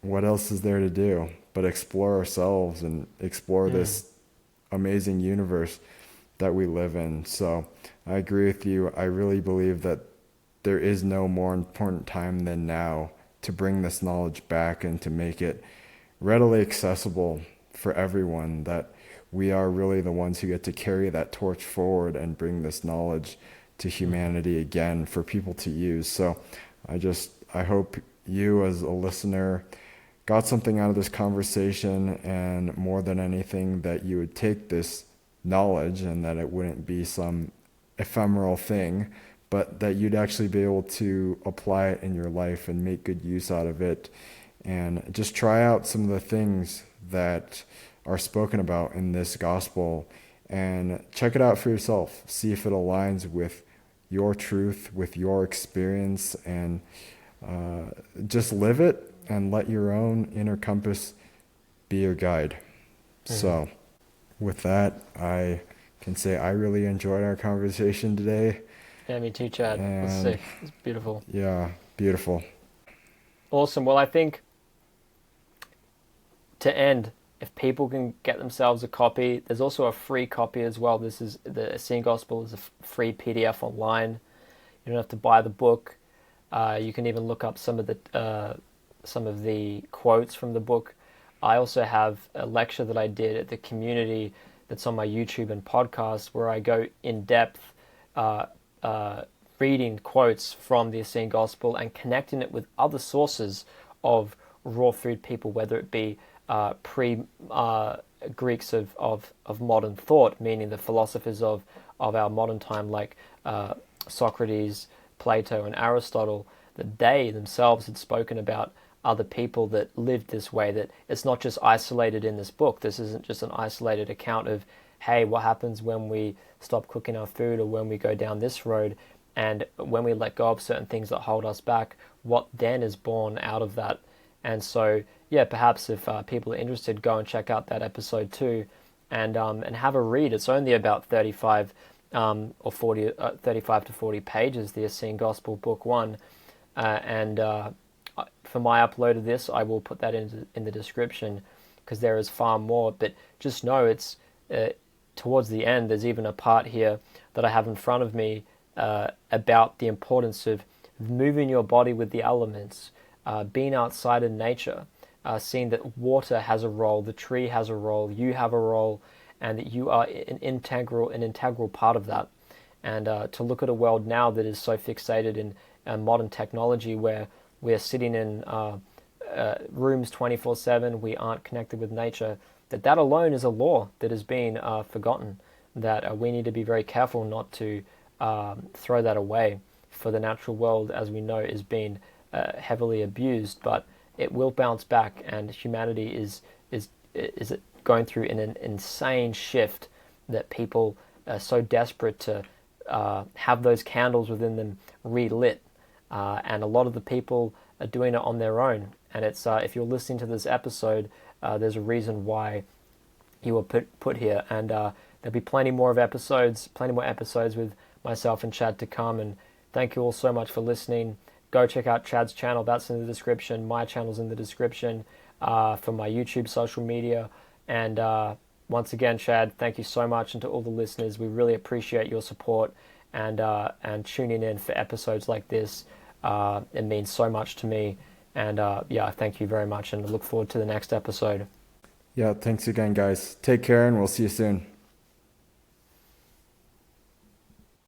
what else is there to do but explore ourselves and explore this amazing universe that we live in. So I agree with you. I really believe that there is no more important time than now to bring this knowledge back and to make it readily accessible for everyone, that we are really the ones who get to carry that torch forward and bring this knowledge to humanity again for people to use. So I hope you as a listener got something out of this conversation, and more than anything, that you would take this knowledge and that it wouldn't be some ephemeral thing, but that you'd actually be able to apply it in your life and make good use out of it, and just try out some of the things that are spoken about in this gospel and check it out for yourself. See if it aligns with your truth, with your experience, and just live it and let your own inner compass be your guide. So with that, I can say I really enjoyed our conversation today. Yeah, me too, Chad. It was And sick. It was beautiful. yeah, beautiful. Awesome. Well, I think to end, if people can get themselves a copy, there's also a free copy as well. This is the Essene Gospel is a free PDF online. You don't have to buy the book. You can even look up some of the quotes from the book. I also have a lecture that I did at the community that's on my YouTube and podcast where I go in depth reading quotes from the Essene Gospel and connecting it with other sources of raw food people, whether it be pre-Greeks of modern thought, meaning the philosophers of our modern time, like Socrates, Plato, and Aristotle, that they themselves had spoken about other people that lived this way, that it's not just isolated in this book. This isn't just an isolated account of, hey, what happens when we stop cooking our food or when we go down this road, and when we let go of certain things that hold us back, what then is born out of that. And so, yeah, perhaps if people are interested, go and check out that episode too, and have a read. It's only about 35 or 40, 35 to 40 pages, the Essene Gospel, Book 1. For my upload of this, I will put that in the description, because there is far more. But just know it's towards the end, there's even a part here that I have in front of me about the importance of moving your body with the elements, being outside in nature, seeing that water has a role, the tree has a role, you have a role, and that you are an integral part of that. And to look at a world now that is so fixated in modern technology, where we're sitting in rooms 24/7, we aren't connected with nature, that alone is a law that is being forgotten, that we need to be very careful not to throw that away, for the natural world, as we know, is being heavily abused, but it will bounce back, and humanity is going through an insane shift, that people are so desperate to have those candles within them relit, and a lot of the people are doing it on their own. And it's if you're listening to this episode, there's a reason why you were put here, and there'll be plenty more episodes with myself and Chad to come. And thank you all so much for listening. Go check out Chad's channel, that's in the description. My channel's in the description for my YouTube, social media. And once again, Chad, thank you so much, and to all the listeners, we really appreciate your support and tuning in for episodes like this. It means so much to me, and yeah, thank you very much, and I look forward to the next episode. Yeah, thanks again, guys. Take care, and we'll see you soon.